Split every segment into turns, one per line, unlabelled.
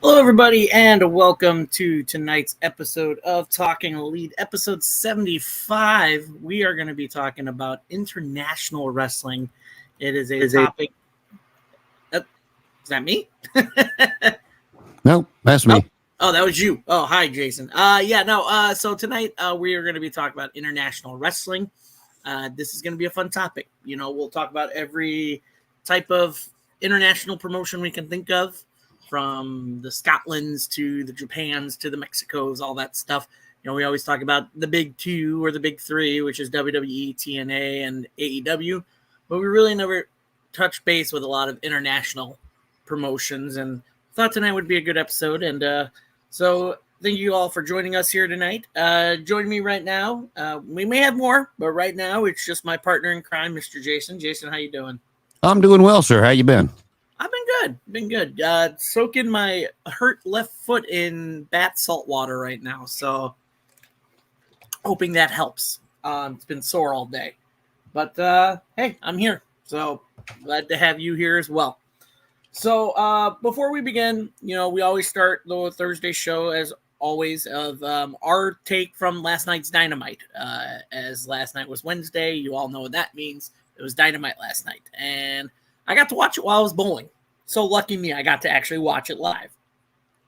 Hello, everybody, and welcome to tonight's episode of Talking Elite, episode 75. We are going to be talking about international wrestling. It is a topic. Is that me?
No, that's me.
Oh, that was you. Oh, hi, Jason. So tonight we are going to be talking about international wrestling. This is going to be a fun topic. We'll talk about every type of international promotion we can think of, from the Scotlands to the Japans to the Mexicos, all that stuff. We always talk about the big two or the big three, which is WWE, TNA, and AEW, but we really never touch base with a lot of international promotions, and thought tonight would be a good episode. And so thank you all for joining us here tonight. Joining me right now, we may have more, but right now it's just my partner in crime, Mr. Jason. Jason, how you doing?
I'm doing well, sir. How you been?
I've been good. Soaking my hurt left foot in bath salt water right now, so hoping that helps. It's been sore all day, but hey, I'm here, so glad to have you here as well. So before we begin, we always start the Thursday show as always of our take from last night's Dynamite. As last night was Wednesday, you all know what that means. It was Dynamite last night, and I got to watch it while I was bowling. So lucky me, I got to actually watch it live.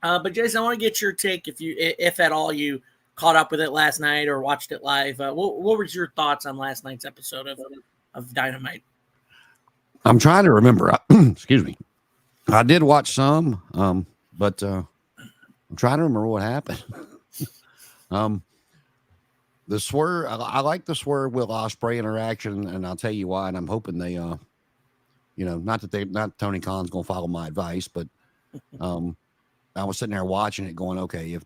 But Jason, I want to get your take, if at all you caught up with it last night or watched it live. What were your thoughts on last night's episode of Dynamite?
I'm trying to remember. Excuse me. I did watch some, but I'm trying to remember what happened. The swerve, I like the Swerve Will Ospreay interaction, and I'll tell you why. And I'm hoping they, not Tony Khan's going to follow my advice, but I was sitting there watching it, going, okay, if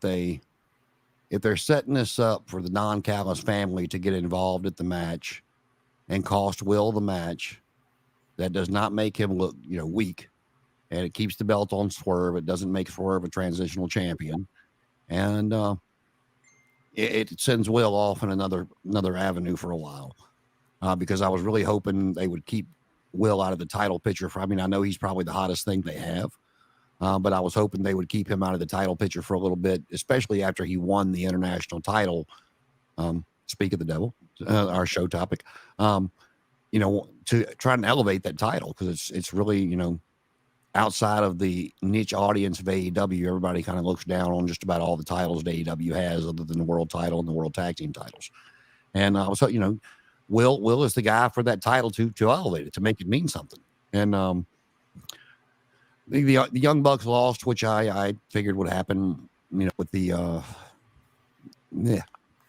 they're setting this up for the Don Callis family to get involved at the match and cost Will the match, that does not make him look, weak. And it keeps the belt on Swerve. It doesn't make Swerve a transitional champion. And it sends Will off in another avenue for a while. Because I was really hoping they would keep Will out of the title picture. I know he's probably the hottest thing they have. But I was hoping they would keep him out of the title picture for a little bit, especially after he won the international title. Speak of the devil, our show topic. To try and elevate that title, because it's really, outside of the niche audience of AEW, everybody kind of looks down on just about all the titles that AEW has, other than the world title and the world tag team titles. And I was, Will is the guy for that title to elevate it, to make it mean something. And the Young Bucks lost, which I figured would happen, with the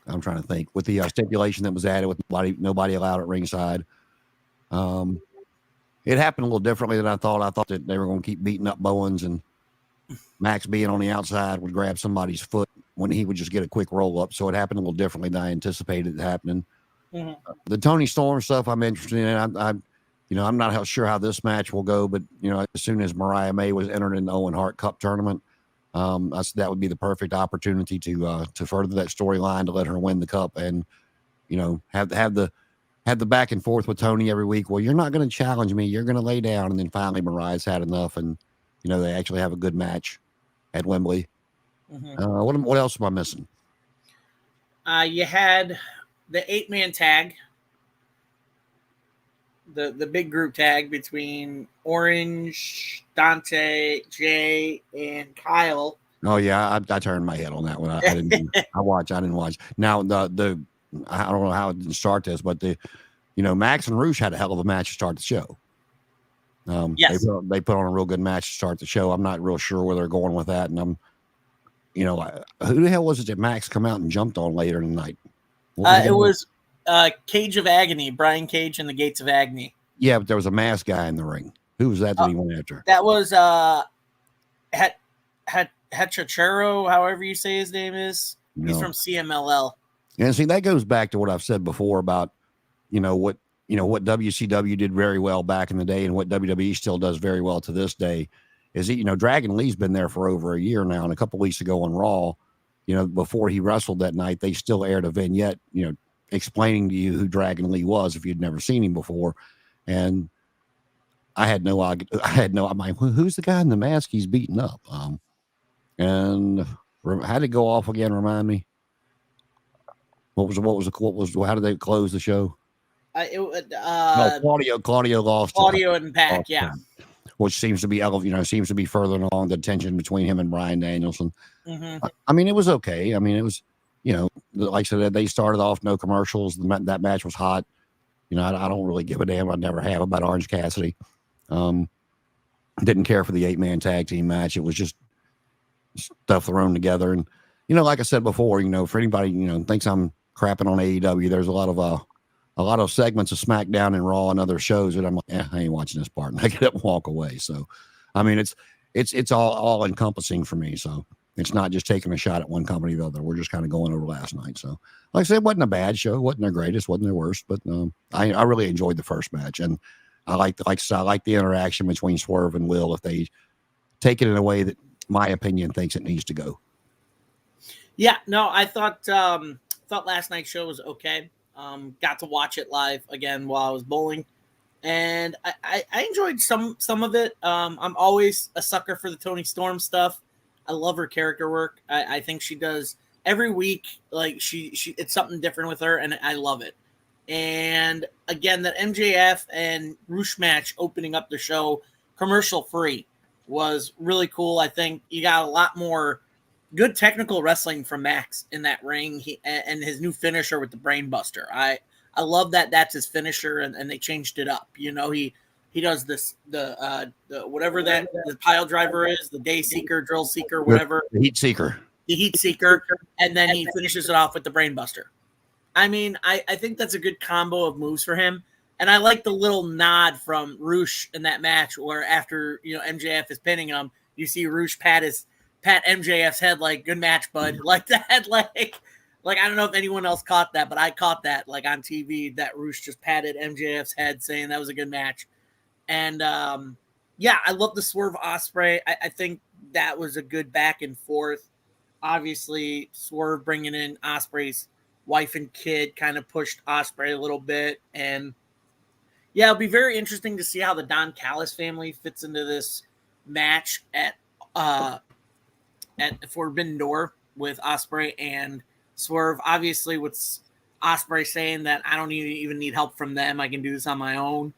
I'm trying to think, with the stipulation that was added with nobody allowed at ringside. It happened a little differently than I thought. I thought that they were going to keep beating up Bowens, and Max being on the outside would grab somebody's foot when he would just get a quick roll up. So it happened a little differently than I anticipated it happening. Mm-hmm. The Tony Storm stuff I'm interested in. I'm not sure how this match will go, but as soon as Mariah May was entered in the Owen Hart Cup tournament, that would be the perfect opportunity to further that storyline, to let her win the cup, and have the back and forth with Tony every week. Well, you're not going to challenge me. You're going to lay down. And then finally Mariah's had enough, and, they actually have a good match at Wembley. Mm-hmm. What else am I missing?
You had the 8-man tag, the big group tag between Orange, Dante, Jay, and Kyle.
Oh yeah. I turned my head on that one. I didn't watch. Now I don't know how it didn't start this, but Max and Roosh had a hell of a match to start the show.
Yes.
They put on a real good match to start the show. I'm not real sure where they're going with that. And who the hell was it that Max come out and jumped on later in the night?
It was Cage of Agony, Brian Cage and the Gates of Agony.
Yeah, but there was a masked guy in the ring. Who was that he went after?
That was Hechachero, however you say his name is. No. He's from CMLL.
And see, that goes back to what I've said before about, what WCW did very well back in the day, and what WWE still does very well to this day is that, Dragon Lee's been there for over a year now. And a couple of weeks ago on Raw, before he wrestled that night, they still aired a vignette, explaining to you who Dragon Lee was if you'd never seen him before. And I'm like, who's the guy in the mask he's beating up? and how did it go off again? Remind me. How did they close the show? Claudio lost.
Claudio and Pac, yeah.
Which seems to be seems to be furthering along the tension between him and Bryan Danielson.
Mm-hmm.
I mean, it was okay. I mean, it was, like I said, they started off no commercials. That match was hot. I don't really give a damn. I never have about Orange Cassidy. Didn't care for the 8-man tag team match. It was just stuff thrown together. And, like I said before, for anybody, thinks I'm crapping on AEW, there's a lot of segments of SmackDown and Raw and other shows that I'm like, I ain't watching this part, and I get up and walk away. So, I mean, it's all encompassing for me. So it's not just taking a shot at one company or the other. We're just kind of going over last night. So, like I said, it wasn't a bad show. It wasn't their greatest, wasn't their worst, but I really enjoyed the first match, and I like the interaction between Swerve and Will if they take it in a way that my opinion thinks it needs to go.
Yeah, no, I thought last night's show was okay. Got to watch it live again while I was bowling, and I enjoyed some of it. I'm always a sucker for the Toni Storm stuff. I love her character work. I think she does every week. Like she it's something different with her, and I love it. And again, the MJF and Roosh match opening up the show commercial free was really cool. I think you got a lot more good technical wrestling from Max in that ring, and his new finisher with the Brain Buster. I love that that's his finisher, and they changed it up. He does this the whatever that the pile driver is, the Day Seeker, Drill Seeker, whatever.
The Heat Seeker,
and then he finishes it off with the Brain Buster. I mean, I think that's a good combo of moves for him. And I like the little nod from Roosh in that match where after, MJF is pinning him, you see Roosh pat MJF's head like, good match, bud. Like that, like I don't know if anyone else caught that, but I caught that like on TV that Roosh just patted MJF's head saying that was a good match. And I love the Swerve Ospreay. I think that was a good back and forth. Obviously, Swerve bringing in Ospreay's wife and kid kind of pushed Ospreay a little bit. And yeah, it'll be very interesting to see how the Don Callis family fits into this match at Forbidden Door with Ospreay and Swerve. Obviously, with Ospreay saying that I don't even need help from them. I can do this on my own.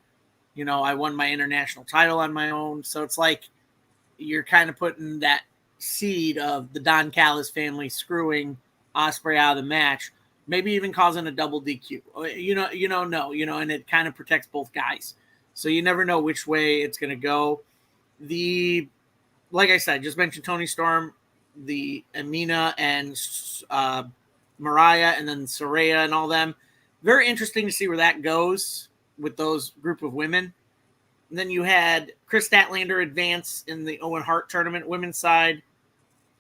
I won my international title on my own. So it's like you're kind of putting that seed of the Don Callis family screwing Ospreay out of the match, maybe even causing a double DQ. And it kind of protects both guys. So you never know which way it's going to go. Like I said, just mentioned Toni Storm, the Amina and Mariah, and then Saraya and all them. Very interesting to see where that goes with those group of women. And then you had Chris Statlander advance in the Owen Hart tournament women's side,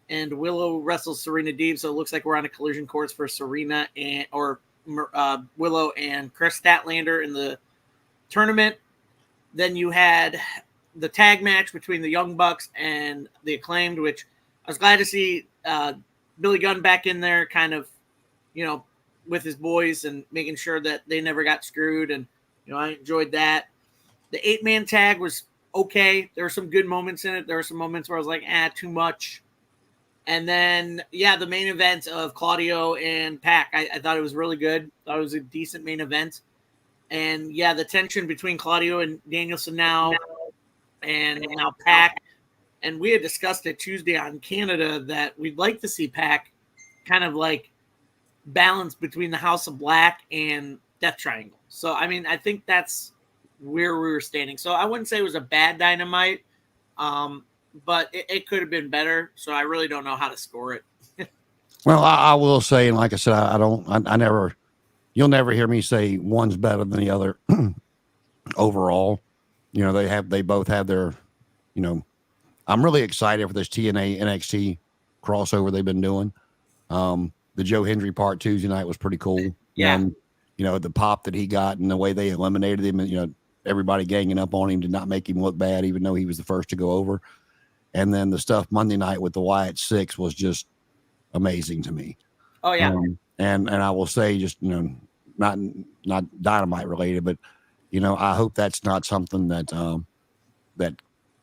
and Willow wrestles Serena Deeb. So it looks like we're on a collision course for Serena Willow and Chris Statlander in the tournament. Then you had the tag match between the Young Bucks and the Acclaimed, which I was glad to see Billy Gunn back in there, kind of, with his boys and making sure that they never got screwed. And, I enjoyed that. The 8-man tag was okay. There were some good moments in it. There were some moments where I was like, too much. And then, the main event of Claudio and Pac, I thought it was really good. I thought it was a decent main event. And, the tension between Claudio and Danielson now, and now Pac. And we had discussed it Tuesday on Canada that we'd like to see Pac kind of like balance between the House of Black and Death Triangle. So, I mean, I think that's where we were standing. So I wouldn't say it was a bad Dynamite, but it could have been better. So I really don't know how to score it.
Well, I will say, and like I said, you'll never hear me say one's better than the other overall. They both have their, I'm really excited for this TNA NXT crossover they've been doing. The Joe Hendry part Tuesday night was pretty cool.
Yeah.
And, the pop that he got and the way they eliminated him, and, everybody ganging up on him did not make him look bad, even though he was the first to go over. And then the stuff Monday night with the Wyatt Six was just amazing to me.
Oh yeah.
And I will say, just, not Dynamite related, but, I hope that's not something that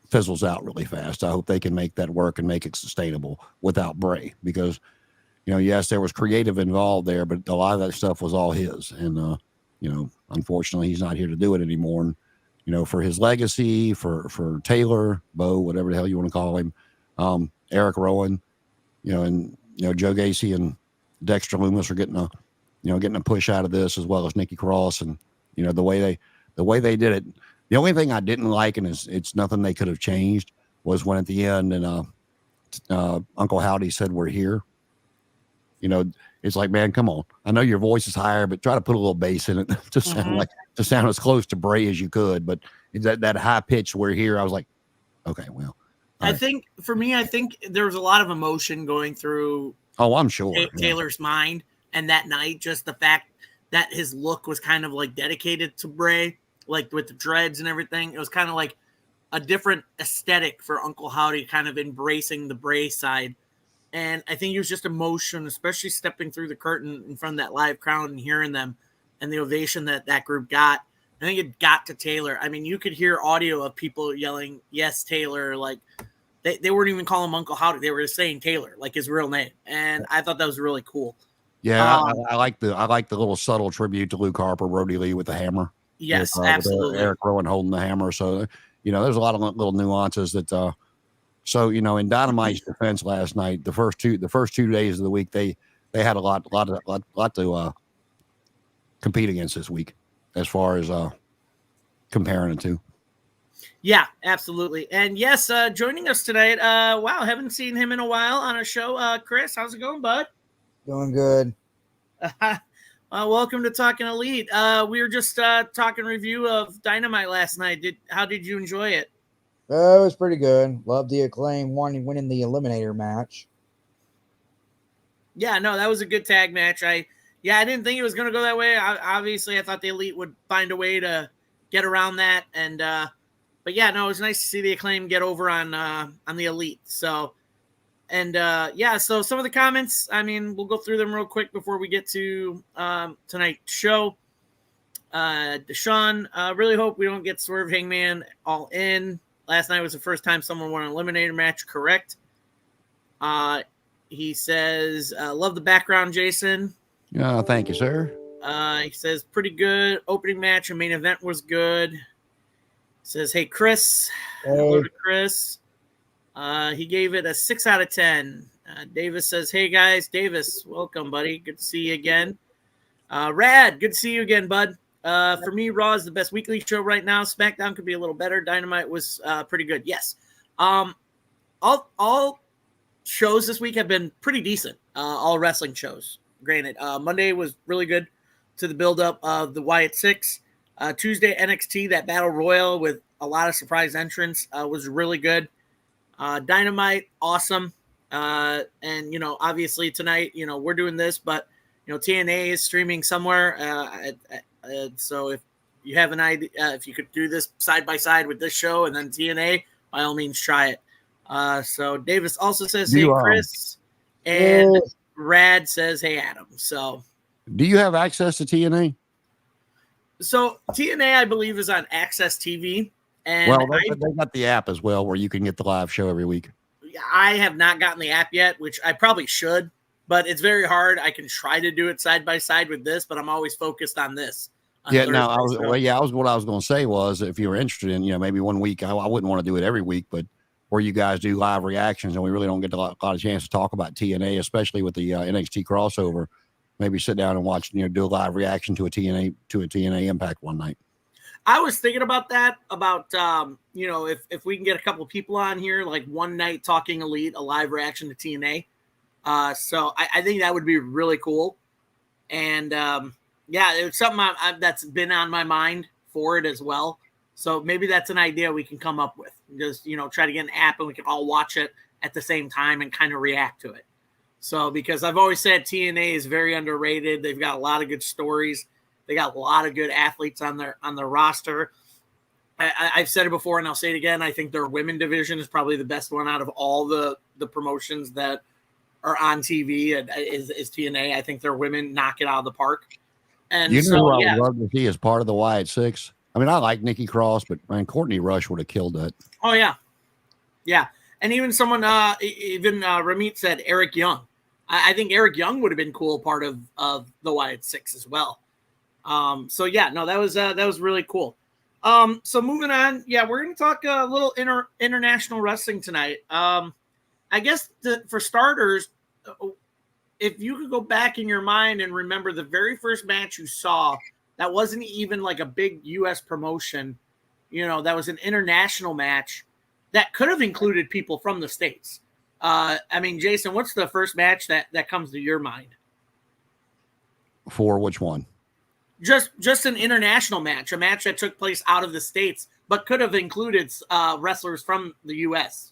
fizzles out really fast. I hope they can make that work and make it sustainable without Bray, because, yes, there was creative involved there, but a lot of that stuff was all his. And, unfortunately, he's not here to do it anymore. And, for his legacy, for Taylor, Bo, whatever the hell you want to call him, Eric Rowan, and, Joe Gacy and Dexter Loomis are getting a push out of this, as well as Nikki Cross. And, the way they did it. The only thing I didn't like, and it's nothing they could have changed, was when at the end and Uncle Howdy said, "We're here." It's like, man, come on. I know your voice is higher, but try to put a little bass in it to sound as close to Bray as you could. But that high pitch, "We're here," I was like, okay, well.
I think there was a lot of emotion going through.
Oh, I'm sure.
Taylor's mind, and that night, just the fact that his look was kind of like dedicated to Bray. Like with the dreads and everything, it was kind of like a different aesthetic for Uncle Howdy, kind of embracing the Bray side. And I think it was just emotion, especially stepping through the curtain in front of that live crowd and hearing them and the ovation that group got. I think it got to Taylor. I mean, you could hear audio of people yelling, "Yes, Taylor." Like they weren't even calling him Uncle Howdy. They were just saying Taylor, like his real name. And I thought that was really cool.
Yeah. I like the little subtle tribute to Luke Harper, Brody Lee with the hammer.
Yes, absolutely.
With Eric Rowan holding the hammer. So, there's a lot of little nuances that, in Dynamite's defense last night, the first 2 days of the week, they had a lot to compete against this week as far as comparing it to.
Yeah, absolutely. And yes, joining us tonight, wow, haven't seen him in a while on a show. Chris, how's it going, bud?
Doing good.
Welcome to Talking Elite. We were just talking review of Dynamite last night. How did you enjoy it?
It was pretty good. Loved the Acclaim winning the Eliminator match.
Yeah, no, that was a good tag match. I didn't think it was going to go that way. Obviously, I thought the Elite would find a way to get around that. And but yeah, no, it was nice to see the Acclaim get over on the Elite. So. And so some of the comments, I mean, we'll go through them real quick before we get to tonight's show. Deshaun, really hope we don't get Swerve Hangman all in. Last night was the first time someone won an eliminator match, correct? He says, love the background, Jason.
Thank you, sir.
He says, pretty good. Opening match and main event was good. Says, hey, Chris.
Hey.
Hello to Chris. He gave it a 6 out of 10. Davis says, hey, guys. Davis, welcome, buddy. Good to see you again. Rad, good to see you again, bud. For me, Raw is the best weekly show right now. SmackDown could be a little better. Dynamite was pretty good. Yes. All shows this week have been pretty decent. All wrestling shows. Granted, Monday was really good to the build-up of the Wyatt Six. Tuesday, NXT, that Battle Royal with a lot of surprise entrants was really good. Dynamite, awesome. And, obviously tonight, we're doing this, but, TNA is streaming somewhere. So if you have an idea, if you could do this side by side with this show and then TNA, by all means, try it. So Davis also says, hey, Chris. And Rad says, hey, Adam. So
do you have access to TNA?
So TNA, I believe, is on Access TV. And
they got the app as well, where you can get the live show every week.
I have not gotten the app yet, which I probably should, but it's very hard. I can try to do it side by side with this, but I'm always focused on this.
What I was going to say was, if you were interested in, maybe one week, I wouldn't want to do it every week, but where you guys do live reactions, and we really don't get a lot of chance to talk about TNA, especially with the NXT crossover. Maybe sit down and watch, do a live reaction to a TNA Impact one night.
I was thinking about that, if we can get a couple of people on here, like one night Talking Elite, a live reaction to TNA. So I think that would be really cool. And it's something that's been on my mind for it as well. So maybe that's an idea we can come up with. Just, try to get an app and we can all watch it at the same time and kind of react to it. So, because I've always said TNA is very underrated. They've got a lot of good stories. They got a lot of good athletes on their roster. I've said it before and I'll say it again. I think their women division is probably the best one out of all the promotions that are on TV is TNA. I think their women knock it out of the park. And
I would love to see as part of the Wyatt Six. I mean, I like Nikki Cross, but man, Courtney Rush would have killed that.
Oh yeah. Yeah, and even someone, Ramit said Eric Young. I think Eric Young would have been cool part of the Wyatt Six as well. So yeah, no, that was really cool. So moving on, yeah, we're gonna talk a little international wrestling tonight. I guess for starters, if you could go back in your mind and remember the very first match you saw that wasn't even like a big U.S. promotion, that was an international match that could have included people from the States. I mean, Jason, what's the first match that comes to your mind?
For which one?
Just an international match, a match that took place out of the States, but could have included wrestlers from the U.S.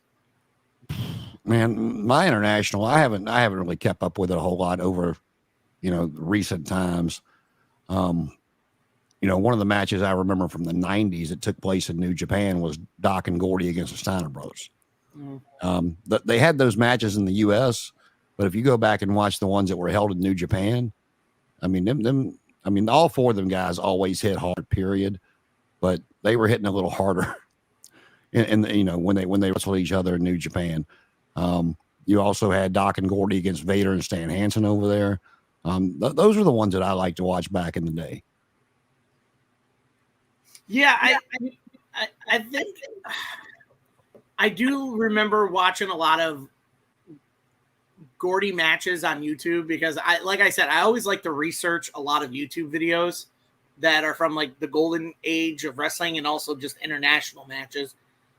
Man, my international, I haven't really kept up with it a whole lot over, recent times. One of the matches I remember from the 90s that took place in New Japan was Doc and Gordy against the Steiner brothers. They had those matches in the U.S., but if you go back and watch the ones that were held in New Japan, I mean, all four of them guys always hit hard, period, but they were hitting a little harder. And when they wrestled each other in New Japan. You also had Doc and Gordy against Vader and Stan Hansen over there. Those are the ones that I like to watch back in the day.
Yeah, I think I do remember watching a lot of Gordy matches on YouTube because like I said, I always like to research a lot of YouTube videos that are from like the golden age of wrestling and also just international matches.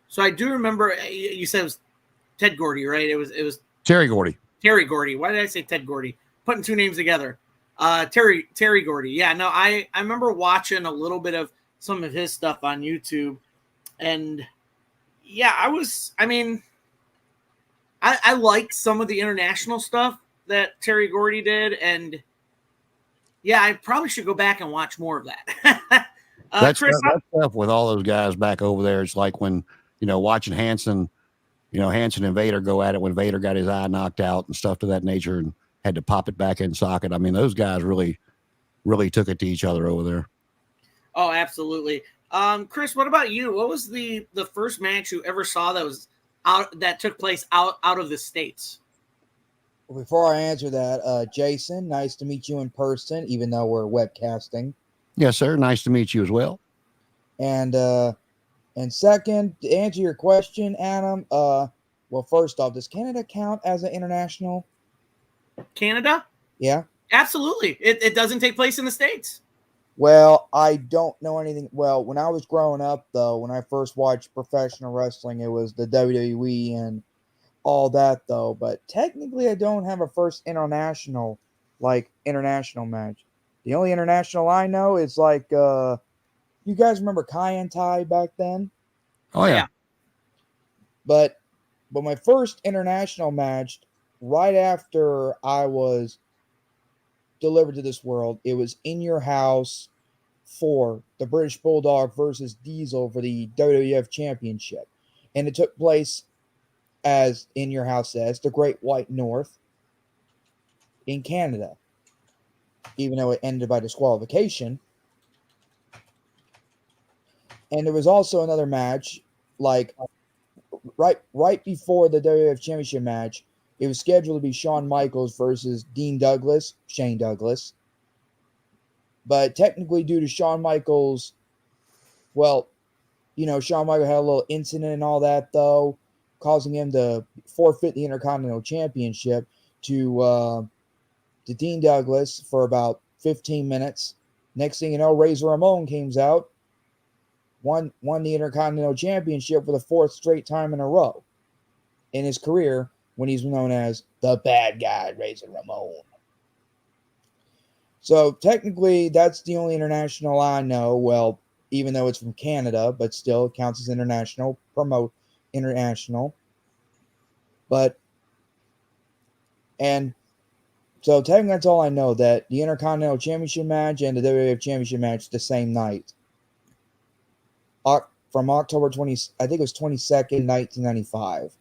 So I do remember you said it was Ted Gordy, right? It was
Terry Gordy.
Terry Gordy. Why did I say Ted Gordy? Putting two names together. Terry Gordy. Yeah, no, I remember watching a little bit of some of his stuff on YouTube. And yeah, I liked some of the international stuff that Terry Gordy did. And yeah, I probably should go back and watch more of that.
That's
Chris,
stuff with all those guys back over there. It's like when, watching Hansen and Vader go at it when Vader got his eye knocked out and stuff to that nature and had to pop it back in socket. I mean, those guys really, really took it to each other over there.
Oh, absolutely. Chris, what about you? What was the first match you ever saw that took place out of the States?
Before I answer that, Jason, nice to meet you in person, even though we're webcasting.
Yes, sir. Nice to meet you as well.
And second, to answer your question, Adam, well, first off, does Canada count as an international?
Canada?
Yeah.
Absolutely. It doesn't take place in the States.
Well, I don't know anything. Well, when I was growing up, though, when I first watched professional wrestling, it was the WWE and all that, though. But technically, I don't have a first international match. The only international I know is you guys remember Kai and Tai back then?
Oh, yeah.
But my first international match, right after I was delivered to this world, it was In Your House for the British Bulldog versus Diesel for the WWF Championship. And it took place, as In Your House says, the Great White North in Canada. Even though it ended by disqualification. And there was also another match, like right before the WWF Championship match. It was scheduled to be Shawn Michaels versus Shane Douglas. But technically, due to Shawn Michaels, Shawn Michaels had a little incident and all that, though, causing him to forfeit the Intercontinental Championship to Dean Douglas for about 15 minutes. Next thing you know, Razor Ramon comes out, won the Intercontinental Championship for the fourth straight time in a row in his career when he's known as the bad guy, Razor Ramon. So technically, that's the only international I know. Well, even though it's from Canada, but still it counts as international. So technically, that's all I know. That the Intercontinental Championship match and the WWF Championship match the same night. From October 20, I think it was 22nd, 1995.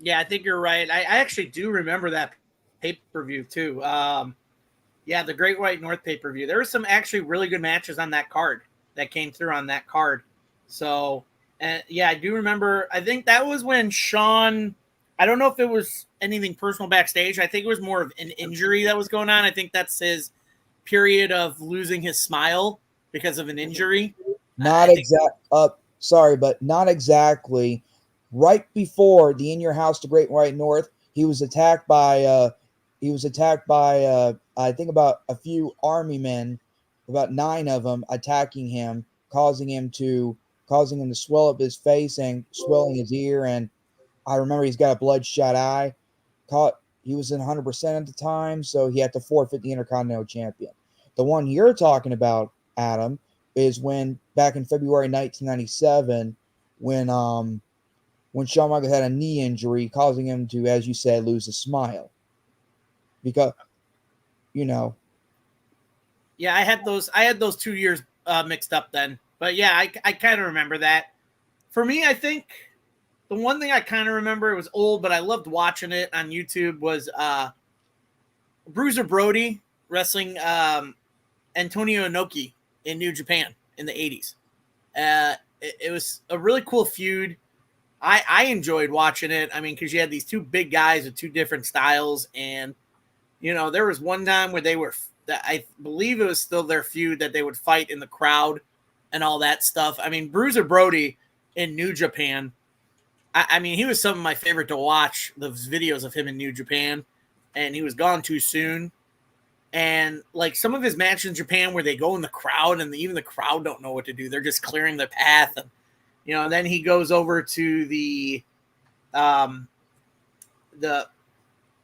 Yeah, I think you're right. I actually do remember that pay-per-view too. Yeah, the Great White North pay-per-view. There were some actually really good matches on that card that came through on that card. So, And yeah, I do remember. I think that was when Shawn. I don't know if it was anything personal backstage. I think it was more of an injury that was going on. I think that's his period of losing his smile because of an injury.
Not sorry, but not exactly. Right before the In Your House to Great White North, he was attacked by I think about a few army men, about 9 of them attacking him, causing him to swell up his face and swelling his ear. And I remember he's got a bloodshot eye. He was in 100% at the time, so he had to forfeit the Intercontinental Champion. The one you're talking about, Adam, is when back in February 1997, when Shawn Michaels had a knee injury, causing him to, as you said, lose his smile. Because,
yeah, I had those 2 years mixed up then. But yeah, I kind of remember that. For me, I think the one thing I kind of remember, it was old, but I loved watching it on YouTube, was Bruiser Brody wrestling Antonio Inoki in New Japan in the 80s. It was a really cool feud. I enjoyed watching it. I mean, because you had these 2 big guys with 2 different styles. And, there was one time where I believe it was still their feud, that they would fight in the crowd and all that stuff. I mean, Bruiser Brody in New Japan, I mean, he was some of my favorite to watch, those videos of him in New Japan, and he was gone too soon. And like some of his matches in Japan where they go in the crowd and even the crowd don't know what to do. They're just clearing the path. And, then he goes over to the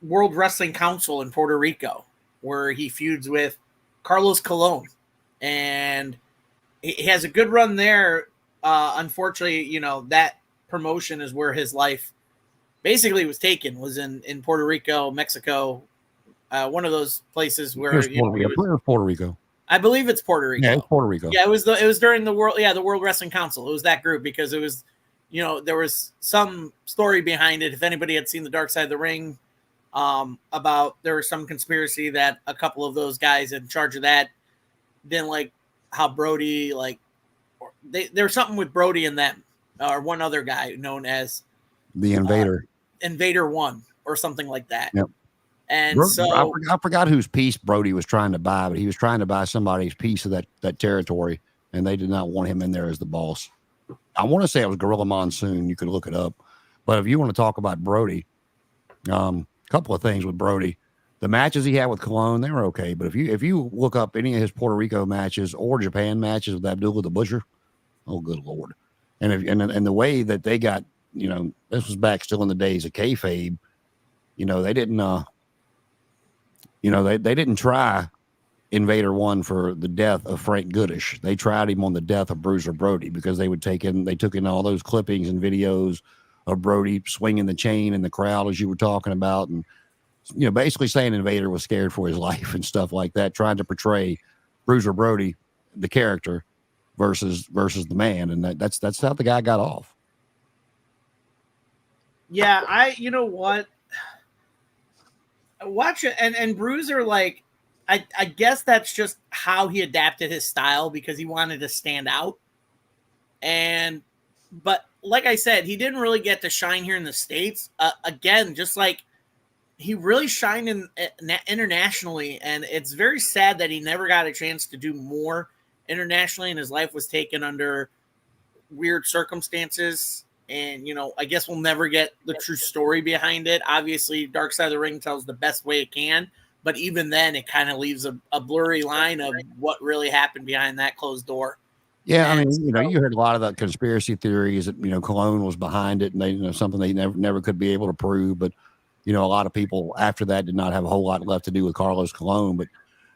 World Wrestling Council in Puerto Rico, where he feuds with Carlos Colon. And he has a good run there. Unfortunately, that promotion is where his life basically was taken, was in Puerto Rico, Mexico, one of those places where
Puerto Rico.
I believe it's Puerto Rico.
Yeah, it's Puerto Rico.
Yeah, it was during the World Wrestling Council. It was that group, because it was, there was some story behind it. If anybody had seen the Dark Side of the Ring, about there was some conspiracy that a couple of those guys in charge of that didn't like how Brody, there was something with Brody and them, or one other guy known as
the Invader,
Invader One, or something like that.
Yep.
And so
I forgot whose piece Brody was trying to buy, but he was trying to buy somebody's piece of that territory, and they did not want him in there as the boss. I want to say it was Gorilla Monsoon. You could look it up. But if you want to talk about Brody, couple of things with Brody. The matches he had with Colon, they were okay. But if you look up any of his Puerto Rico matches or Japan matches with Abdullah the Butcher, oh good Lord. And the way that they got, this was back still in the days of kayfabe, they didn't they didn't try Invader One for the death of Frank Goodish. They tried him on the death of Bruiser Brody, because they took in all those clippings and videos of Brody swinging the chain in the crowd, as you were talking about, and basically saying Invader was scared for his life and stuff like that, trying to portray Bruiser Brody, the character, versus the man, and that's how the guy got off.
Yeah, you know what? Watch it, and Bruiser, I guess that's just how he adapted his style, because he wanted to stand out. But like I said, he didn't really get to shine here in the States. Again, just like he really shined internationally, and it's very sad that he never got a chance to do more internationally, and his life was taken under weird circumstances. And, I guess we'll never get the true story behind it. Obviously, Dark Side of the Ring tells the best way it can, but even then, it kind of leaves a blurry line of what really happened behind that closed door.
Yeah, I mean, you heard a lot of the conspiracy theories that, Colon was behind it, and they, something they never could be able to prove. But, a lot of people after that did not have a whole lot left to do with Carlos Colon. But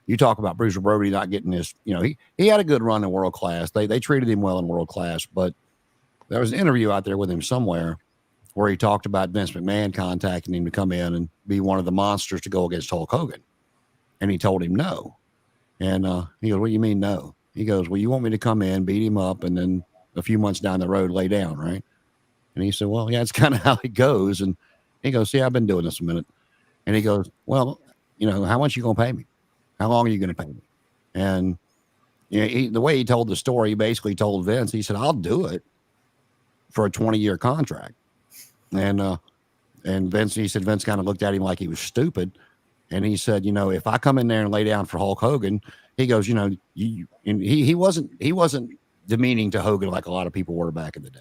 you talk about Bruiser Brody not getting his, he had a good run in world class. They treated him well in world class, but there was an interview out there with him somewhere where he talked about Vince McMahon contacting him to come in and be one of the monsters to go against Hulk Hogan. And he told him no. And he goes, "What do you mean no?" He goes, "Well, you want me to come in, beat him up, and then a few months down the road, lay down, right?" And he said, "Well, yeah, it's kind of how it goes." And he goes, "See, I've been doing this a minute." And he goes, "Well, how much you going to pay me? How long are you going to pay me?" And the way he told the story, he basically told Vince, he said, "I'll do it. for a 20-year contract. And Vince, he said Vince kind of looked at him like he was stupid. And he said, if I come in there and lay down for Hulk Hogan, he goes, and he wasn't demeaning to Hogan like a lot of people were back in the day.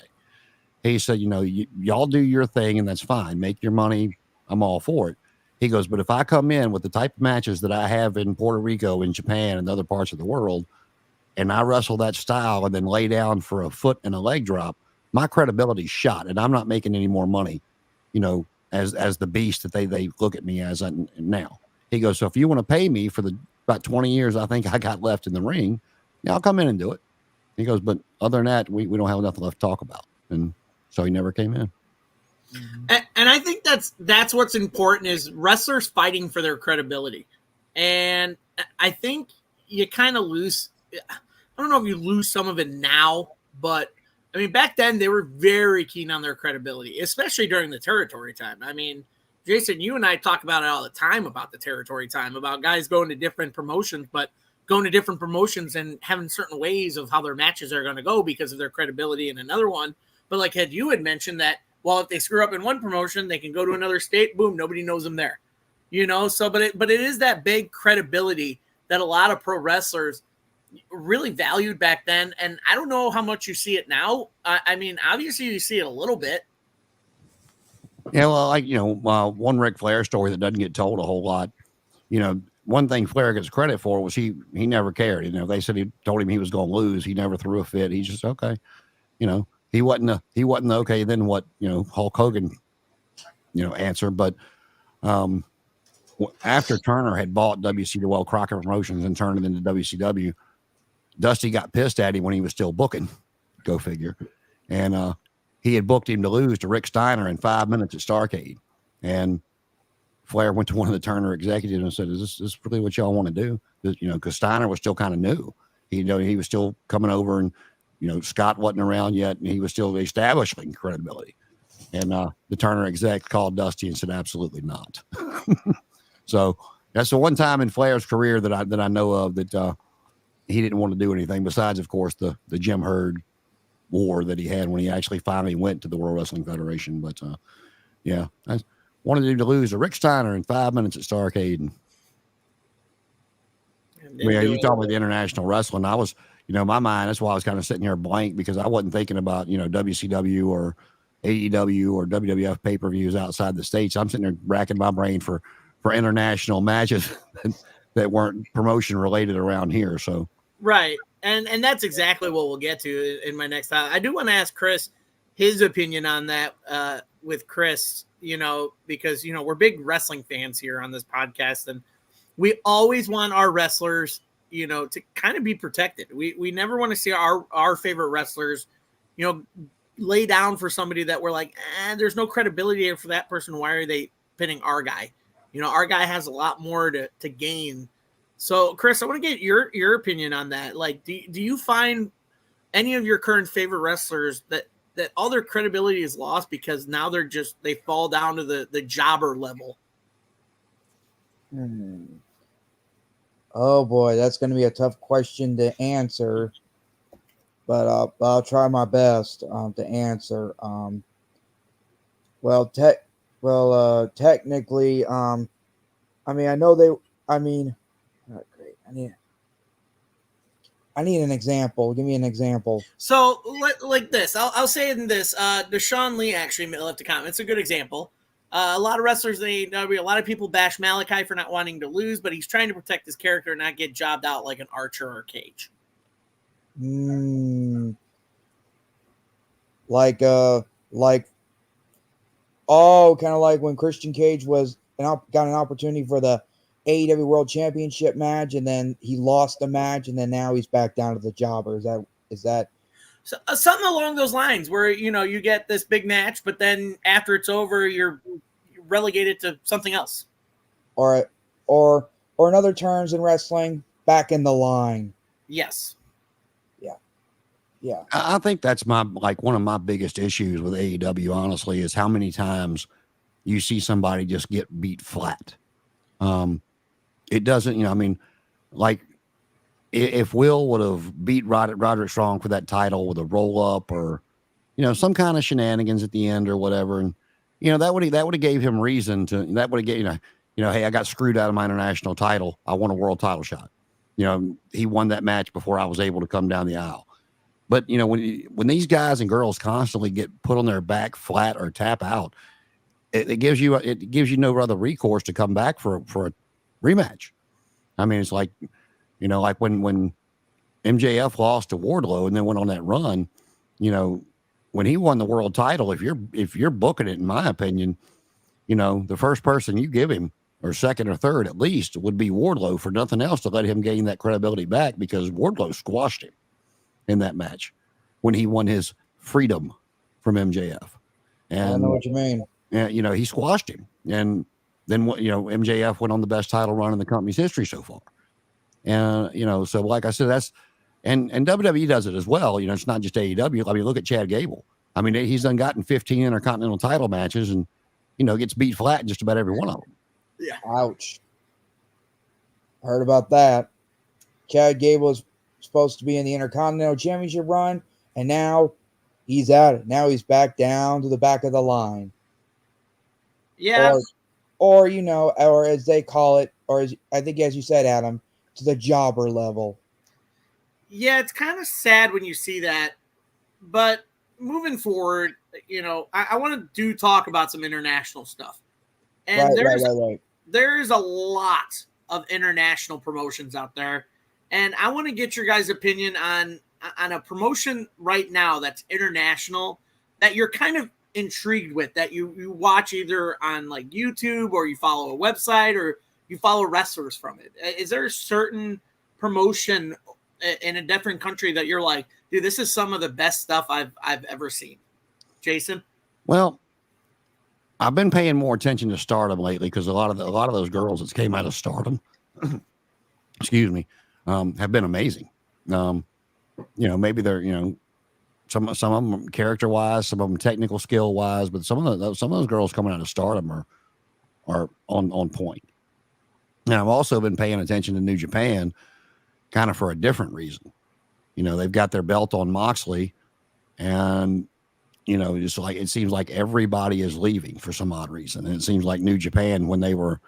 He said, y'all do your thing and that's fine. Make your money. I'm all for it. He goes, but if I come in with the type of matches that I have in Puerto Rico, in Japan, and other parts of the world, and I wrestle that style and then lay down for a foot and a leg drop, my credibility's shot, and I'm not making any more money, as the beast that they look at me as now. He goes, so if you want to pay me for the about 20 years I think I got left in the ring, yeah, I'll come in and do it. He goes, but other than that, we don't have nothing left to talk about. And so he never came in.
And I think that's what's important is wrestlers fighting for their credibility. And I think you kind of lose, I don't know if you lose some of it now, but I mean, back then they were very keen on their credibility, especially during the territory time. I mean, Jason, you and I talk about it all the time about the territory time, about guys going to different promotions, but going to different promotions and having certain ways of how their matches are going to go because of their credibility in another one. But like you had mentioned that, well, if they screw up in one promotion, they can go to another state, boom, nobody knows them there. So, but it is that big credibility that a lot of pro wrestlers really valued back then. And I don't know how much you see it now. I mean, obviously you see it a little bit.
Yeah, well, one Ric Flair story that doesn't get told a whole lot. One thing Flair gets credit for was he never cared. They said he told him he was going to lose. He never threw a fit. He just okay. He wasn't the okay. Then what? Hulk Hogan, answer. But after Turner had bought WCW, Crockett Promotions, and turned it into WCW, Dusty got pissed at him when he was still booking. Go figure. And he had booked him to lose to Rick Steiner in 5 minutes at Starrcade. And Flair went to one of the Turner executives and said, is this really what y'all want to do? Because Steiner was still kind of new. He was still coming over, and, Scott wasn't around yet, and he was still establishing credibility. And the Turner exec called Dusty and said, absolutely not. So that's the one time in Flair's career that I know of that he didn't want to do anything besides, of course, the Jim Herd war that he had when he actually finally went to the World Wrestling Federation. But yeah, I wanted him to lose to Rick Steiner in 5 minutes at Starrcade. And yeah, you talk about the international wrestling. I was, my mind, that's why I was kind of sitting here blank, because I wasn't thinking about, WCW or AEW or WWF pay-per-views outside the States. I'm sitting there racking my brain for international matches that weren't promotion related around here. So
right. And that's exactly what we'll get to in my next time. I do want to ask Chris his opinion on that with Chris, because, we're big wrestling fans here on this podcast, and we always want our wrestlers, to kind of be protected. We never want to see our favorite wrestlers, lay down for somebody that we're like, there's no credibility for that person. Why are they pinning our guy? Our guy has a lot more to gain. So, Chris, I want to get your opinion on that. Like, do you find any of your current favorite wrestlers that all their credibility is lost because now they fall down to the jobber level?
Oh boy, that's going to be a tough question to answer, but I'll try my best to answer. Technically, I need an example. Give me an example.
So, like this, I'll say in this. Deshaun Lee actually left a comment. It's a good example. A lot of wrestlers, a lot of people bash Malachi for not wanting to lose, but he's trying to protect his character and not get jobbed out like an Archer or Cage.
Kind of like when Christian Cage got an opportunity for the AEW World Championship match, and then he lost the match, and then now he's back down to the jobber. Is that
so, something along those lines where you get this big match, but then after it's over, you're relegated to something else,
or in other terms in wrestling, back in the line?
Yes.
Yeah.
I think that's one of my biggest issues with AEW, honestly, is how many times you see somebody just get beat flat. It doesn't, if Will would have beat Roderick Strong for that title with a roll up or some kind of shenanigans at the end or whatever. And, that would have gave him reason to, that would have gave, hey, I got screwed out of my international title. I won a world title shot. He won that match before I was able to come down the aisle. But, when these guys and girls constantly get put on their back flat or tap out, it gives you no other recourse to come back for a rematch. I mean, it's like, like when MJF lost to Wardlow and then went on that run, when he won the world title, if you're booking it, in my opinion, the first person you give him, or second or third at least, would be Wardlow, for nothing else, to let him gain that credibility back, because Wardlow squashed him in that match when he won his freedom from MJF. And
I know what you mean.
Yeah, he squashed him. And then MJF went on the best title run in the company's history so far. And so like I said, that's and WWE does it as well. It's not just AEW. I mean, look at Chad Gable. I mean, he's done gotten 15 Intercontinental title matches, and gets beat flat in just about every one of them.
Yeah.
Ouch. Heard about that. Chad Gable is supposed to be in the Intercontinental Championship run, and now he's at it. Now he's back down to the back of the line.
Yeah.
Or as they call it, or I think, as you said, Adam, to the jobber level.
Yeah, it's kind of sad when you see that. But moving forward, I want to talk about some international stuff. And
right.
There's a lot of international promotions out there. And I want to get your guys' opinion on a promotion right now that's international that you're kind of intrigued with, that you watch either on like YouTube, or you follow a website, or you follow wrestlers from it. Is there a certain promotion in a different country that you're like, dude, this is some of the best stuff I've ever seen? Jason?
Well, I've been paying more attention to Stardom lately, because a lot of those girls that came out of Stardom, excuse me, have been amazing. Maybe they're some of them character wise, some of them technical skill wise, but some of those girls coming out of Stardom are on point. And I've also been paying attention to New Japan, kind of for a different reason. They've got their belt on Moxley, and just like, it seems like everybody is leaving for some odd reason. And it seems like New Japan, when they were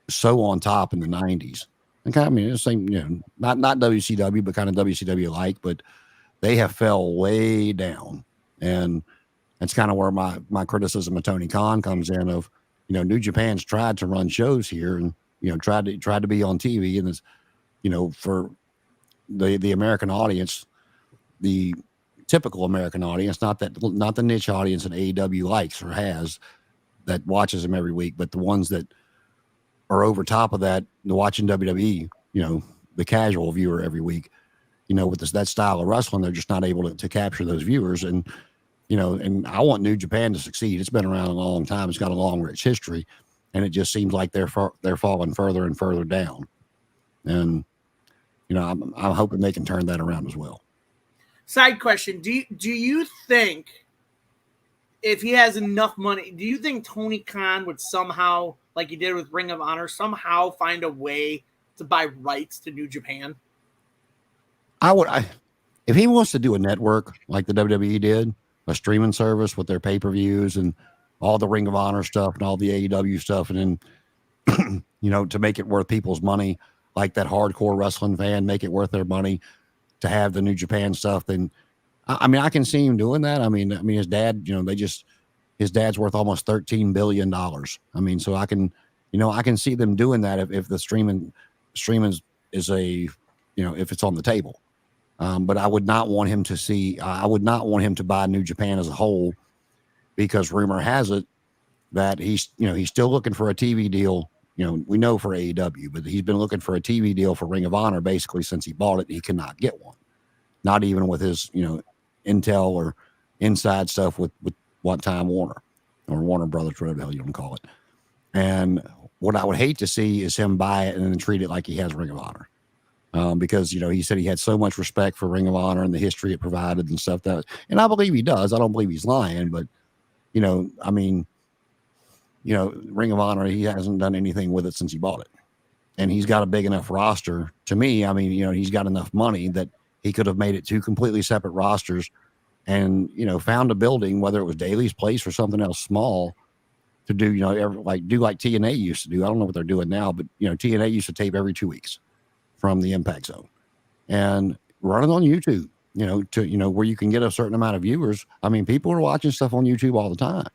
so on top in the 90s, and kind of, the same, not WCW, but kind of WCW like, but they have fell way down. And that's kind of where my criticism of Tony Khan comes in, of, New Japan's tried to run shows here, and, tried to be on TV. And it's, for the American audience, the typical American audience, not the niche audience that AEW likes or has, that watches them every week, but the ones that are over top of that, watching WWE, the casual viewer every week, with that style of wrestling, they're just not able to capture those viewers. And, and I want New Japan to succeed. It's been around a long time. It's got a long, rich history, and it just seems like they're falling further and further down. And, I'm hoping they can turn that around as well.
Side question. Do you think, if he has enough money, do you think Tony Khan would somehow, like he did with Ring of Honor, somehow find a way to buy rights to New Japan?
If he wants to do a network like the WWE did, a streaming service with their pay-per-views and all the Ring of Honor stuff and all the AEW stuff, and then, to make it worth people's money, like that hardcore wrestling fan, make it worth their money to have the New Japan stuff, then I can see him doing that. I mean, his dad, his dad's worth almost $13 billion. So I can see them doing that if the streaming is a, if it's on the table. But I would not want him to buy New Japan as a whole, because rumor has it that he's still looking for a TV deal. We know for AEW, but he's been looking for a TV deal for Ring of Honor basically since he bought it. And he cannot get one, not even with his, intel or inside stuff with Time Warner or Warner Brothers, whatever the hell you want to call it. And what I would hate to see is him buy it and then treat it like he has Ring of Honor. Because, he said he had so much respect for Ring of Honor and the history it provided and stuff, and I believe he does. I don't believe he's lying, but, Ring of Honor, he hasn't done anything with it since he bought it. And he's got a big enough roster. To me, he's got enough money that he could have made it two completely separate rosters and, you know, found a building, whether it was Daly's Place or something else small, to do, you know, like TNA used to do. I don't know what they're doing now, but, you know, TNA used to tape every 2 weeks from the Impact Zone and run it on YouTube, you know, to, you know, where you can get a certain amount of viewers. I mean, people are watching stuff on YouTube all the time,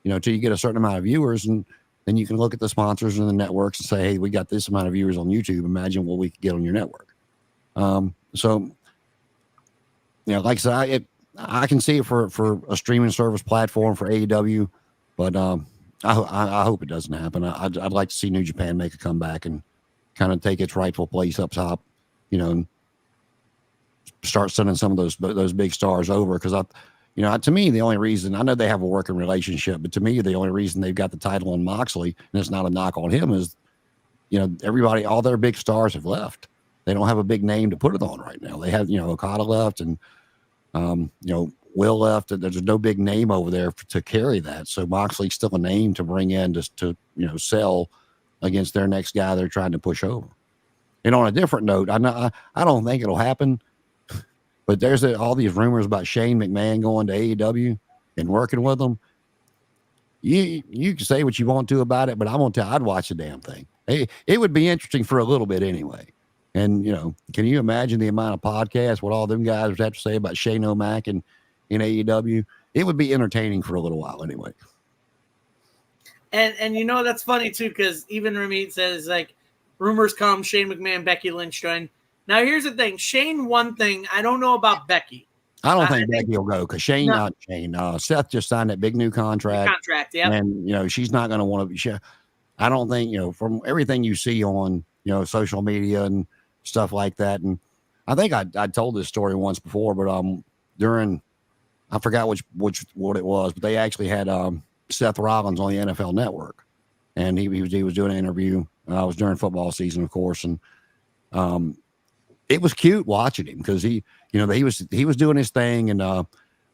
you know, till you get a certain amount of viewers, and then you can look at the sponsors and the networks and say, hey, we got this amount of viewers on YouTube. Imagine what we could get on your network. So, you know, like I said, I can see it for a streaming service platform for AEW, but I hope it doesn't happen. I'd like to see New Japan make a comeback and kind of take its rightful place up top, you know, and start sending some of those big stars over. Because you know, to me, the only reason, I know they have a working relationship, but to me, the only reason they've got the title on Moxley, and it's not a knock on him, is, you know, everybody, all their big stars have left. They don't have a big name to put it on right now. They have, you know, Okada left, and you know, Will left. There's no big name over there to carry that. So Moxley's still a name to bring in to you know, sell against their next guy they're trying to push over. And on a different note, I don't think it'll happen, but there's all these rumors about Shane McMahon going to AEW and working with them. You can say what you want to about it, but I'm gonna tell you, I'd watch the damn thing. It would be interesting for a little bit anyway. And, you know, can you imagine the amount of podcasts, what all them guys would have to say about Shane O'Mac and in AEW? It would be entertaining for a little while anyway.
And you know, that's funny too, because even Ramit says, like, rumors come, Shane McMahon, Becky Lynch join. Now, here's the thing. Shane, one thing, I don't know about Becky.
I don't think Becky will go, because Seth just signed that big new contract.
Yeah.
And, you know, she's not going to want to be. I don't think, you know, from everything you see on, you know, social media and stuff like that. And I think I told this story once before, but during, I forgot what it was, but they actually had Seth Rollins on the NFL Network, and he was doing an interview. I was during football season, of course, and it was cute watching him, because he, you know, he was doing his thing, and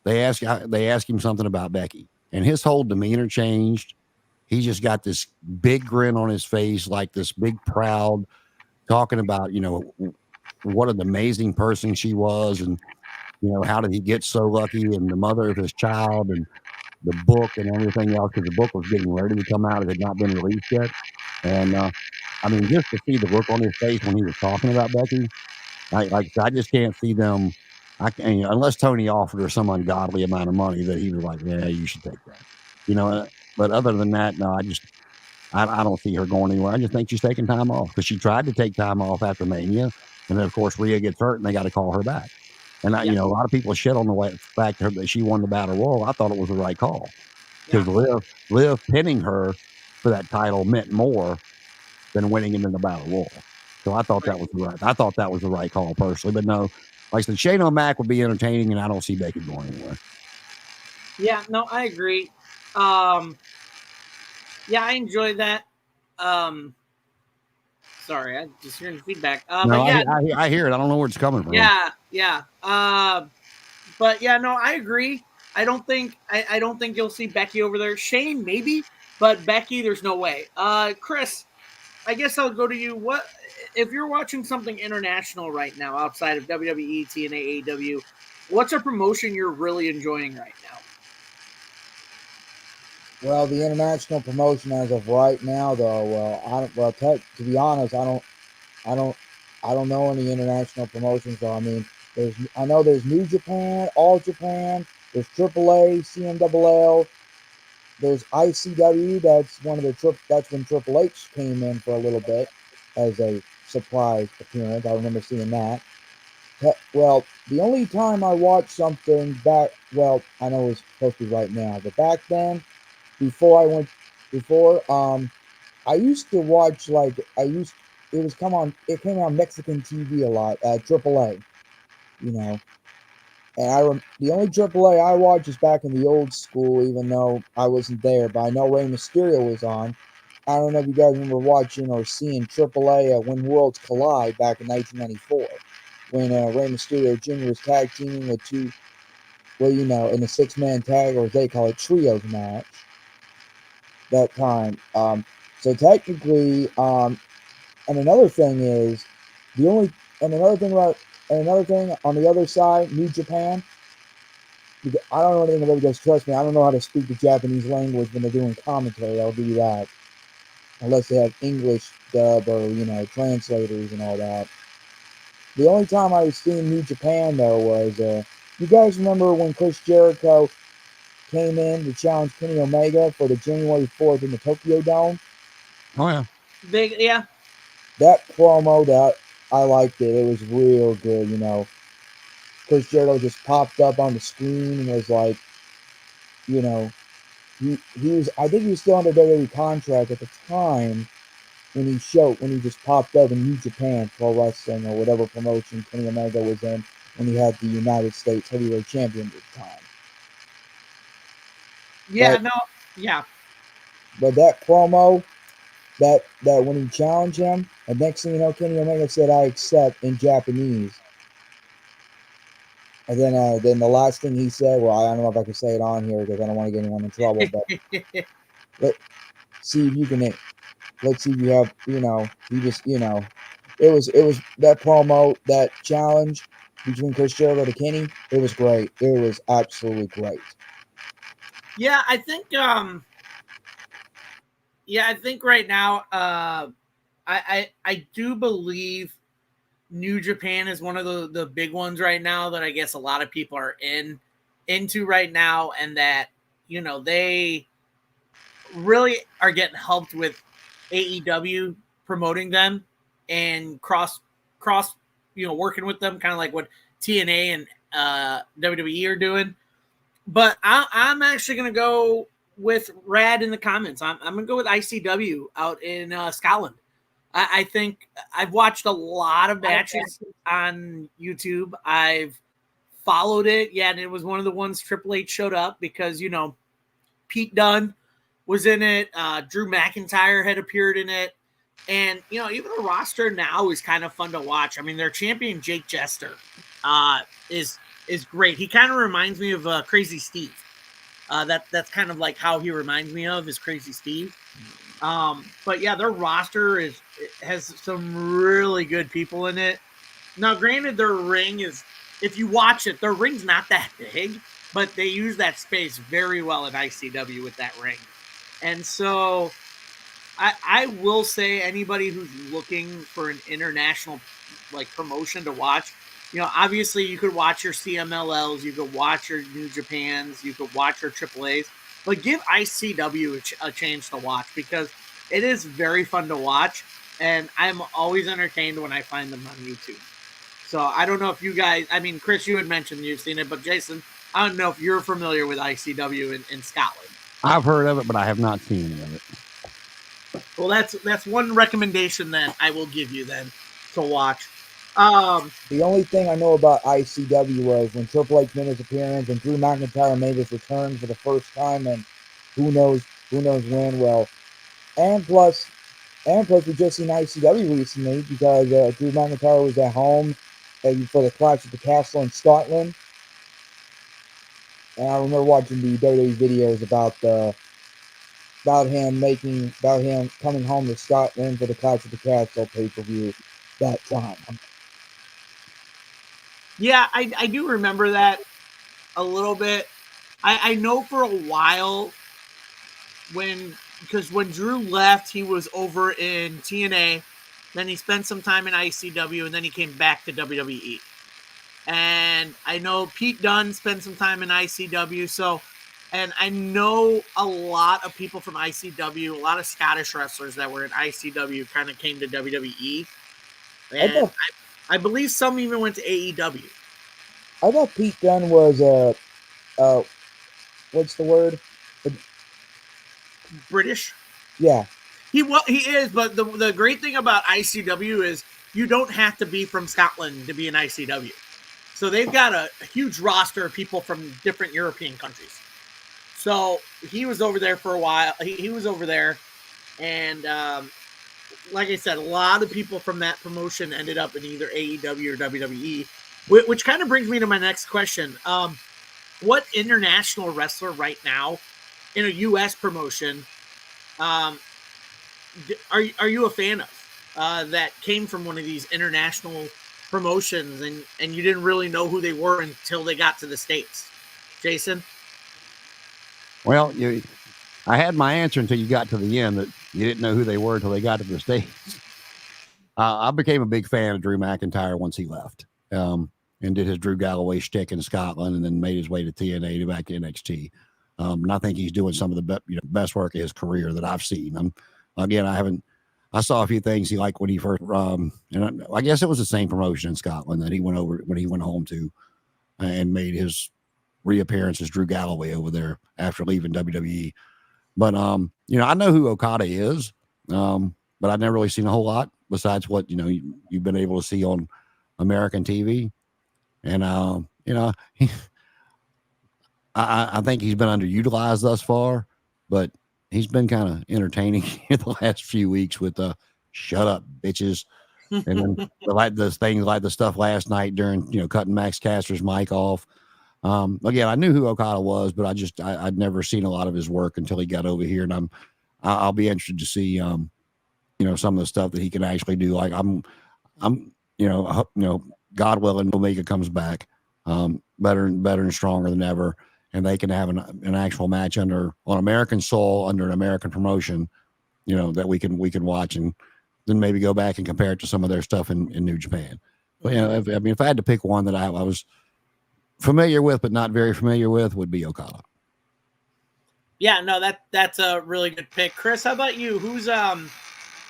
they asked him something about Becky, and his whole demeanor changed. He just got this big grin on his face, like this big proud, talking about, you know, what an amazing person she was, and, you know, how did he get so lucky, and the mother of his child, and the book and everything else, because the book was getting ready to come out. It had not been released yet. And I mean, just to see the look on his face when he was talking about Becky, I just can't see them. You know, unless Tony offered her some ungodly amount of money that he was like, yeah, you should take that. You know, but other than that, no, I don't see her going anywhere. I just think she's taking time off, because she tried to take time off after Mania, and then of course Rhea gets hurt, and they got to call her back. And you know, a lot of people shit on the fact that she won the Battle Royal. I thought it was the right call, because Liv pinning her for that title meant more than winning it in the Battle Royal. So I thought that was the right call personally. But no, like I said, Shane O'Mac would be entertaining, and I don't see Becky going anywhere.
Yeah, no, I agree. Yeah, I enjoy that. Sorry, I just hearing feedback.
No,
but yeah,
I hear it. I don't know where it's coming from.
Yeah. But yeah, no, I agree. I don't think you'll see Becky over there. Shane, maybe, but Becky, there's no way. Chris, I guess I'll go to you. What if you're watching something international right now outside of WWE, TNA, AEW? What's a promotion you're really enjoying right now?
Well, the international promotion as of right now, though, to be honest, I don't know any international promotions. So I mean, I know there's New Japan, All Japan, there's AAA, CMLL, there's ICW. That's when Triple H came in for a little bit as a surprise appearance. I remember seeing that. Well, the only time I watched something back, well, I know it's supposed to be right now, but back then, I used to watch, it came on Mexican TV a lot, AAA, you know, and the only AAA I watched is back in the old school, even though I wasn't there, but I know Rey Mysterio was on. I don't know if you guys remember watching or seeing AAA When Worlds Collide back in 1994, when Rey Mysterio Jr. was tag teaming with two, well, you know, in a 6-man tag, or as they call it, trios match. That time. So technically, and another thing on the other side, New Japan, I don't know anything about it because trust me, I don't know how to speak the Japanese language when they're doing commentary. I'll give you that. Unless they have English dub or, translators and all that. The only time I was seeing New Japan, though, was, you guys remember when Chris Jericho came in to challenge Kenny Omega for the January 4th in the Tokyo Dome?
Oh yeah.
Big, yeah.
That promo, that I liked it. It was real good, Chris Jericho just popped up on the screen and was like, he was, I think he was still under WWE contract at the time when he just popped up in New Japan Pro Wrestling or whatever promotion Kenny Omega was in when he had the United States Heavyweight Champion at the time.
Yeah,
But,
no, yeah.
But that promo, that when he challenged him, and next thing you know, Kenny Omega said, "I accept" in Japanese. And then the last thing he said, well, I don't know if I can say it on here because I don't want to get anyone in trouble, but let's see if you can. Let's see if you have, he just, it was that promo, that challenge between Chris Jericho to Kenny. It was great. It was absolutely great.
Yeah, I think right now, I do believe New Japan is one of the big ones right now that I guess a lot of people are into right now, and that they really are getting helped with AEW promoting them and cross working with them, kind of like what TNA and WWE are doing. But I'm actually gonna go with Rad in the comments. I'm gonna go with ICW out in Scotland. I think I've watched a lot of matches on YouTube. I've followed it. Yeah, and it was one of the ones Triple H showed up because, Pete Dunne was in it. Drew McIntyre had appeared in it. And, even the roster now is kind of fun to watch. I mean, their champion, Jake Jester, is great. He kind of reminds me of Crazy Steve. That's kind of like how he reminds me of is Crazy Steve. But yeah, their roster has some really good people in it. Now, granted, their ring is, if you watch it, their ring's not that big, but they use that space very well at ICW with that ring. And so I will say anybody who's looking for an international promotion to watch, obviously you could watch your CMLLs, you could watch your New Japans, you could watch your AAAs, but give ICW a chance to watch because it is very fun to watch, and I'm always entertained when I find them on YouTube. So I don't know if you guys, I mean, Chris, you had mentioned you've seen it, but Jason, I don't know if you're familiar with ICW in Scotland.
I've heard of it, but I have not seen any of it.
Well, that's one recommendation that I will give you then to watch.
The only thing I know about ICW was when Triple H made his appearance and Drew McIntyre made his return for the first time, and who knows when. Well, and plus we just seen ICW recently because Drew McIntyre was at home for the Clash at the Castle in Scotland, and I remember watching the WWE videos about him coming home to Scotland for the Clash at the Castle pay-per-view that time.
Yeah, I do remember that a little bit. I know for a while because when Drew left, he was over in TNA. Then he spent some time in ICW, and then he came back to WWE. And I know Pete Dunne spent some time in ICW. So, and I know a lot of people from ICW, a lot of Scottish wrestlers that were in ICW kind of came to WWE. And I believe some even went to AEW.
I thought Pete Dunne was what's the word?
British.
Yeah.
He is, but the great thing about ICW is you don't have to be from Scotland to be in ICW. So they've got a huge roster of people from different European countries. So he was over there for a while. He was over there, and like I said, a lot of people from that promotion ended up in either AEW or WWE, which kind of brings me to my next question. What international wrestler right now in a U.S. promotion are you a fan of that came from one of these international promotions and you didn't really know who they were until they got to the States? Jason?
Well, I had my answer until you got to the end that you didn't know who they were until they got to the States. I became a big fan of Drew McIntyre once he left, and did his Drew Galloway shtick in Scotland, and then made his way to TNA to back to NXT. And I think he's doing some of the best work of his career that I've seen. I saw a few things he liked when he first, and I guess it was the same promotion in Scotland that he went over when he went home to, and made his reappearance as Drew Galloway over there after leaving WWE. But I know who Okada is, but I've never really seen a whole lot besides what you've been able to see on American TV, and I think he's been underutilized thus far, but he's been kind of entertaining in the last few weeks with "shut up, bitches," and then like the stuff last night during cutting Max Caster's mic off. Again, I knew who Okada was, but I'd never seen a lot of his work until he got over here, and I'll be interested to see some of the stuff that he can actually do. Like I'm God willing, Omega comes back better and stronger than ever, and they can have an actual match on American soil under an American promotion, that we can watch, and then maybe go back and compare it to some of their stuff in New Japan. But if I had to pick one that I was familiar with but not very familiar with, would be Okada.
Yeah, no, that's a really good pick. Chris, how about you? Who's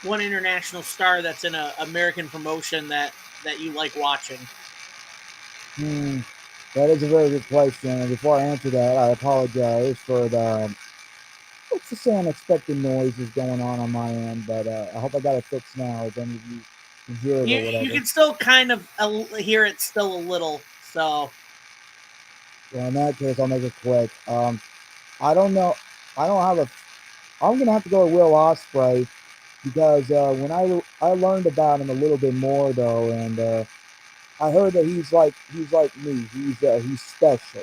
one international star that's in an American promotion that you like watching?
That is a very good question. And before I answer that, I apologize for let's just say unexpected noises going on my end, but I hope I got it fixed now. If any of you can hear it or whatever.
You can still kind of hear it still a little, so.
Well, in that case, I'll make it quick. I don't know. I'm going to have to go with Will Ospreay because when I learned about him a little bit more, though, and I heard that he's like me. He's special,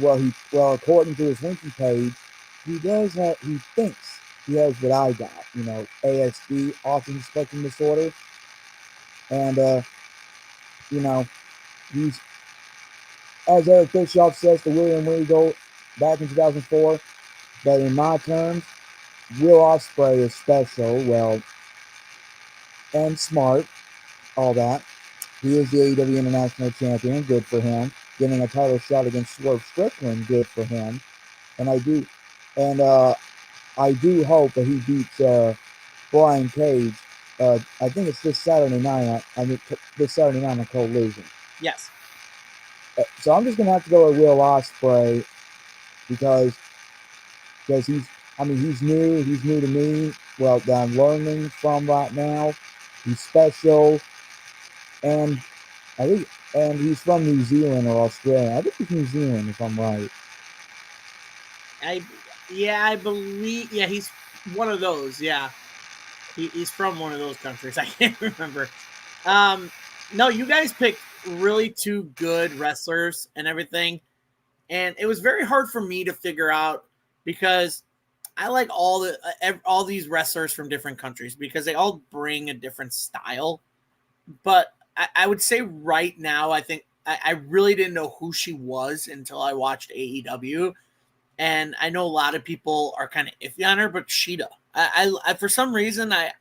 Well, according to his Winky page, he thinks he has what I got, ASD, autism spectrum disorder, and he's, as Eric Bischoff says to William Regal back in 2004, but in my terms, Will Ospreay is special, well, and smart, all that. He is the AEW International Champion, good for him. Getting a title shot against Swerve Strickland, good for him. And I do hope that he beats Brian Cage. I think it's this Saturday night. This Saturday night on Collision.
Yes.
So I'm just gonna have to go with Will Ospreay because he's new to me. Well, that I'm learning from right now. He's special, and he's from New Zealand or Australia. I think he's New Zealand, if I'm right.
I believe. Yeah, he's one of those. Yeah, he's from one of those countries. I can't remember. No, you guys picked really two good wrestlers and everything, and it was very hard for me to figure out because I like all these wrestlers from different countries because they all bring a different style. But I would say right now, I think I really didn't know who she was until I watched AEW. And I know a lot of people are kind of iffy on her, but Shida, I for some reason, I'm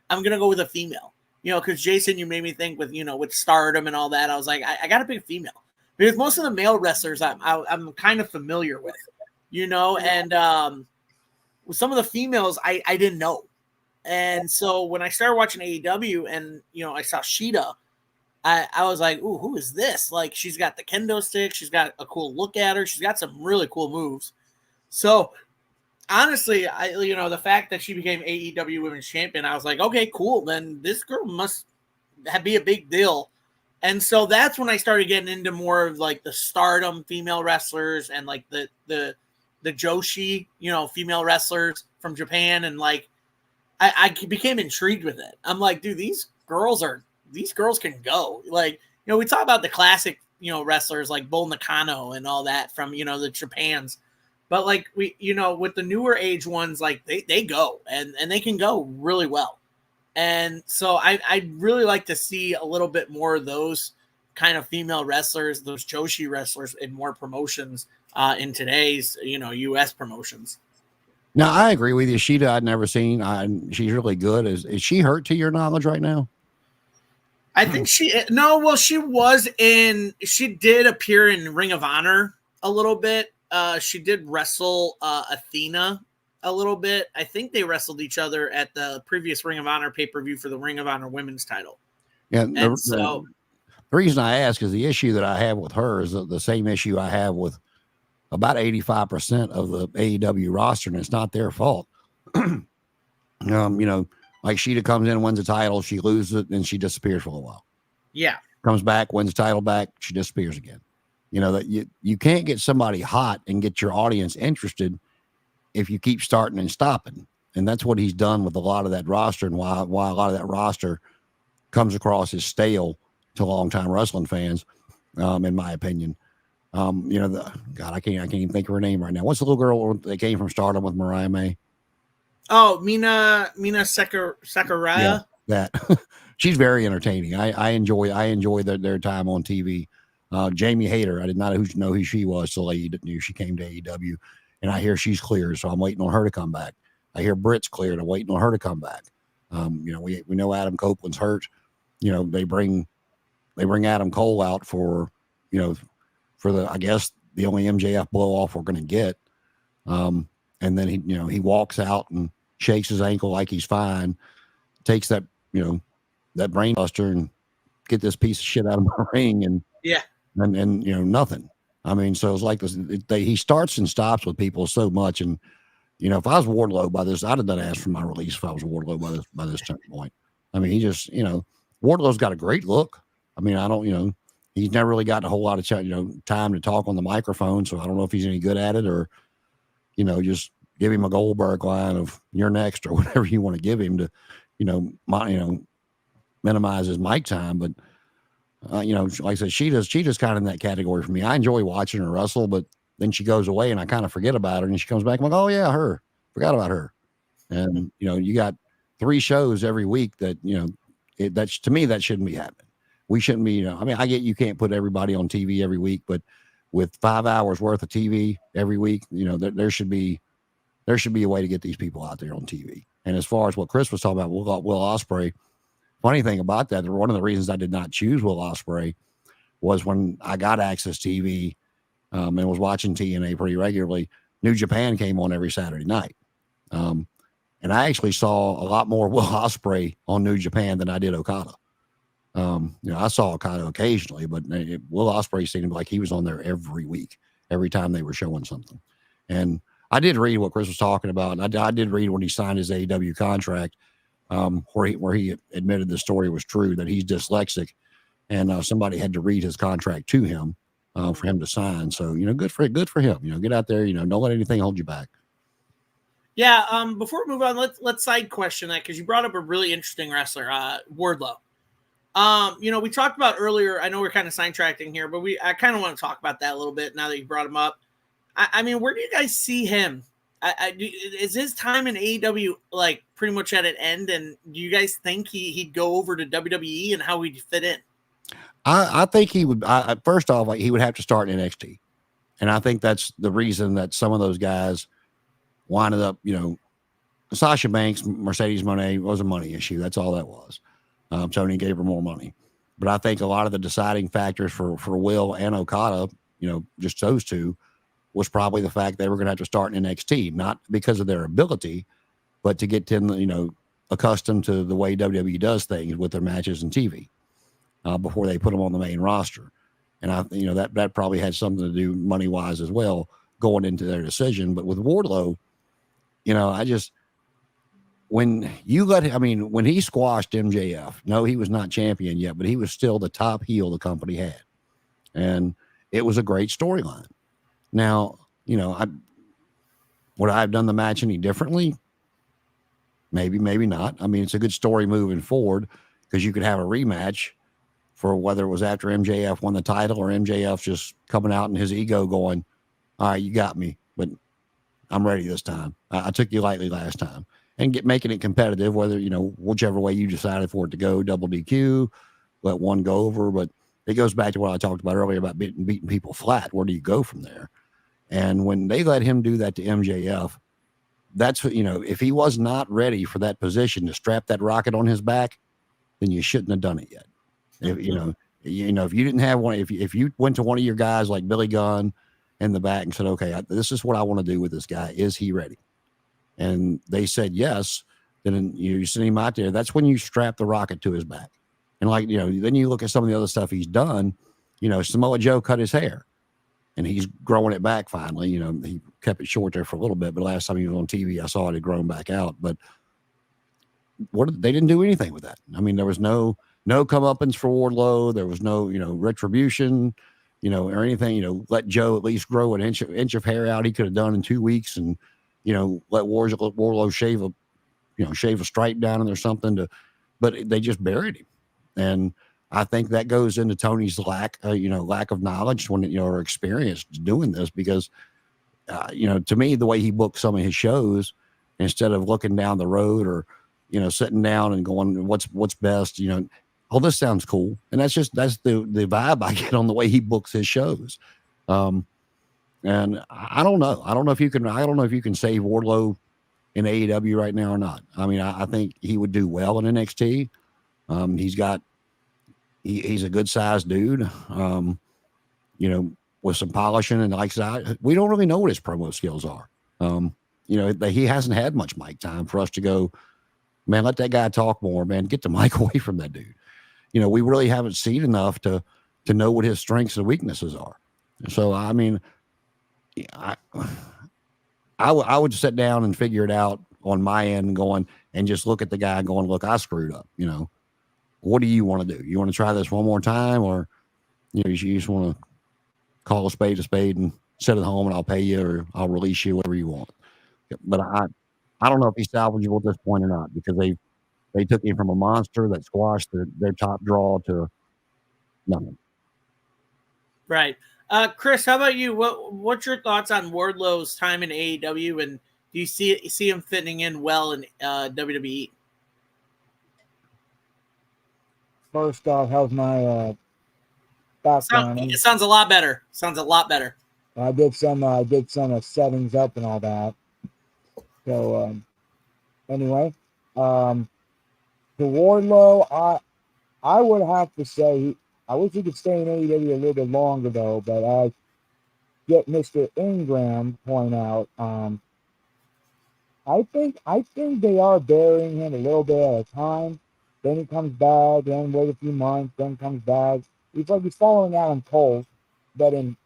going to go with a female, because Jason, you made me think with Stardom and all that. I was like, I got to pick a female because most of the male wrestlers I'm kind of familiar with, and with some of the females, I didn't know. And so when I started watching AEW and, I saw Shida, I was like, ooh, who is this? Like, she's got the kendo stick. She's got a cool look at her. She's got some really cool moves. So, honestly, the fact that she became AEW Women's Champion, I was like, okay, cool. Then this girl must be a big deal. And so that's when I started getting into more of, like, the Stardom female wrestlers and, like, the Joshi, female wrestlers from Japan. And, like, I became intrigued with it. I'm like, dude, these girls can go. Like, we talk about the classic, wrestlers like Bull Nakano and all that from, the Japans. But like with the newer age ones, like they go and they can go really well. And so I'd really like to see a little bit more of those kind of female wrestlers, those Joshi wrestlers, in more promotions in today's, U.S. promotions.
Now, I agree with you. Sheeta, I'd never seen. She's really good. Is she hurt to your knowledge right now?
I think she did appear in Ring of Honor a little bit. She did wrestle Athena a little bit. I think they wrestled each other at the previous Ring of Honor pay-per-view for the Ring of Honor women's title.
Yeah. The reason I ask is the issue that I have with her is the same issue I have with about 85% of the AEW roster, and it's not their fault. Like Sheeta comes in, wins a title, she loses it, and she disappears for a while.
Yeah.
Comes back, wins the title back, she disappears again. That you can't get somebody hot and get your audience interested if you keep starting and stopping. And that's what he's done with a lot of that roster, and why a lot of that roster comes across as stale to longtime wrestling fans, in my opinion. God, I can't even think of her name right now. What's the little girl that came from Stardom with Mariah May?
Oh, Mina Sakuraya.
Yeah, that she's very entertaining. I enjoy their time on TV. Jamie Hayter, I did not know who she was till she came to AEW, and I hear she's cleared, so I'm waiting on her to come back. I hear Britt's cleared, I'm waiting on her to come back. We know Adam Copeland's hurt. They bring Adam Cole out for the, I guess, the only MJF blow off we're going to get. And then he walks out and shakes his ankle like he's fine, takes that brain buster and get this piece of shit out of my ring. And nothing. I mean, so it's like this, he starts and stops with people so much. And, if I was Wardlow by this, I'd have done ask for my release if I was Wardlow by this point. I mean, he just, Wardlow's got a great look. I mean, I don't, he's never really gotten a whole lot of time to talk on the microphone. So I don't know if he's any good at it or, just give him a Goldberg line of "you're next" or whatever you want to give him to, minimize his mic time. But, like I said, Sheeta's kind of in that category for me. I enjoy watching her wrestle, but then she goes away and I kind of forget about her, and she comes back. I'm like, oh yeah, forgot about her. And, you got 3 shows every week that, that's, to me, that shouldn't be happening. We shouldn't be, I mean, I get you can't put everybody on TV every week, but with 5 hours worth of TV every week, there should be a way to get these people out there on TV. And as far as what Chris was talking about, Will Ospreay, funny thing about that, one of the reasons I did not choose Will Ospreay was when I got Access TV and was watching TNA pretty regularly, New Japan came on every Saturday night. And I actually saw a lot more Will Ospreay on New Japan than I did Okada. I saw Okada occasionally, but Will Ospreay seemed like he was on there every week, every time they were showing something. And I did read what Chris was talking about. And I did read when he signed his AEW contract, where he admitted the story was true, that he's dyslexic, and somebody had to read his contract to him for him to sign. So, good for him. Get out there. Don't let anything hold you back.
Yeah. Before we move on, let's side question that, because you brought up a really interesting wrestler, Wardlow. We talked about earlier, I know we're kind of sidetracking here, but I kind of want to talk about that a little bit now that you brought him up. I mean, where do you guys see him? Is his time in AEW like pretty much at an end? And do you guys think he'd go over to WWE, and how he'd fit in?
I think he would. First off, he would have to start in NXT. And I think that's the reason that some of those guys winded up, Sasha Banks, Mercedes Moné was a money issue. That's all that was. Tony gave her more money. But I think a lot of the deciding factors for Will and Okada, just those two, was probably the fact they were going to have to start in NXT, not because of their ability, but to get them, accustomed to the way WWE does things with their matches and TV before they put them on the main roster. And that probably had something to do money wise as well going into their decision. But with Wardlow, when he squashed MJF, no, he was not champion yet, but he was still the top heel the company had. And it was a great storyline. Now, would I have done the match any differently? Maybe, maybe not. I mean, it's a good story moving forward because you could have a rematch for whether it was after MJF won the title or MJF just coming out in his ego going, all right, you got me, but I'm ready this time. I took you lightly last time. And making it competitive, whether, whichever way you decided for it to go, double DQ, let one go over. But it goes back to what I talked about earlier about beating people flat. Where do you go from there? And when they let him do that to MJF, that's what, if he was not ready for that position to strap that rocket on his back, then you shouldn't have done it yet. If if you didn't have one, if you went to one of your guys like Billy Gunn in the back and said, okay, this is what I want to do with this guy. Is he ready? And they said yes. Then you send him out there. That's when you strap the rocket to his back. And then you look at some of the other stuff he's done. Samoa Joe cut his hair, and he's growing it back finally. He kept it short there for a little bit, but last time he was on TV, I saw it had grown back out. But they didn't do anything with that. I mean, there was no comeuppance for Wardlow. There was no retribution, or anything. Let Joe at least grow an inch of hair out. He could have done in 2 weeks, and let Wardlow shave a stripe down in or something. But they just buried him, and I think that goes into Tony's lack of knowledge or experience doing this, because to me, the way he booked some of his shows, instead of looking down the road or sitting down and going, what's best, oh, this sounds cool. And that's the vibe I get on the way he books his shows. And I don't know. I don't know if you can save Wardlow in AEW right now or not. I mean, I think he would do well in NXT. He's a good sized dude, with some polishing, and we don't really know what his promo skills are. He hasn't had much mic time for us to go, man, let that guy talk more, man, get the mic away from that dude. We really haven't seen enough to know what his strengths and weaknesses are. So, I mean, I would sit down and figure it out on my end, and just look at the guy going, look, I screwed up. What do you want to do? You want to try this one more time, or you just want to call a spade and sit at home and I'll pay you, or I'll release you, whatever you want. But I don't know if he's salvageable at this point or not, because they took him from a monster that squashed their top draw to nothing.
Right. Chris, how about you? What's your thoughts on Wardlow's time in AEW, and do you see him fitting in well in WWE?
First off, how's my background?
It sounds a lot better.
I did some settings up and all that. So anyway, to Wardlow, I would have to say I wish he could stay in AEW a little bit longer though. But I get Mr. Ingram point out. I think they are burying him a little bit at a time. Then he comes back, then wait a few months, then comes back. It's like he's following Adam Cole, but in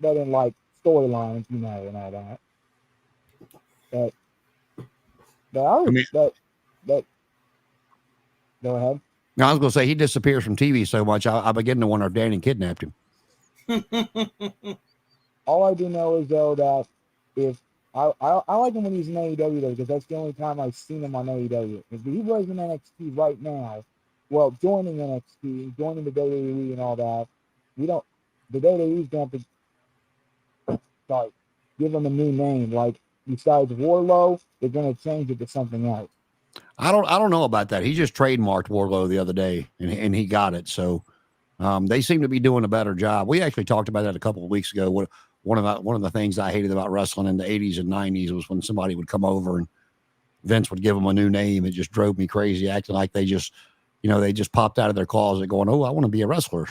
like storylines, and all that. But go ahead.
Now, I was going to say, he disappears from TV so much, I begin to wonder if Danny kidnapped him.
All I do know is though that if I like him when he's in AEW though, because that's the only time I've seen him on AEW. If he was in NXT right now, well, joining NXT, joining the WWE and all that, the WWE's going to give him a new name. Like, besides Wardlow, they're going to change it to something else.
I don't know about that. He just trademarked Wardlow the other day, and he got it. So they seem to be doing a better job. We actually talked about that a couple of weeks ago. One of the things I hated about wrestling in the 80s and 90s was when somebody would come over and Vince would give them a new name. It just drove me crazy, acting like they just popped out of their closet going, "Oh, I want to be a wrestler."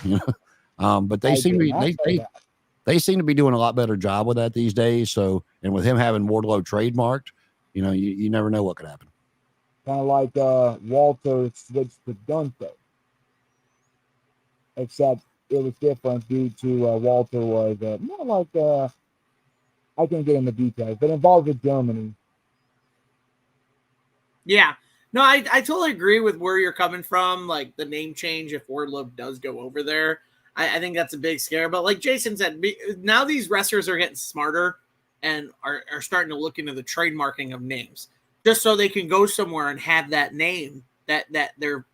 But they seem to be doing a lot better job with that these days. So, and with him having Wardlow trademarked, you never know what could happen.
Kind of like Walter switched to Gunther, except it was different due to Walter was more like I can't get into details, but involved with Germany.
Yeah, no, I totally agree with where you're coming from. Like the name change, if Wardlow does go over there, I think that's a big scare. But like Jason said, now these wrestlers are getting smarter and are starting to look into the trademarking of names, just so they can go somewhere and have that name that their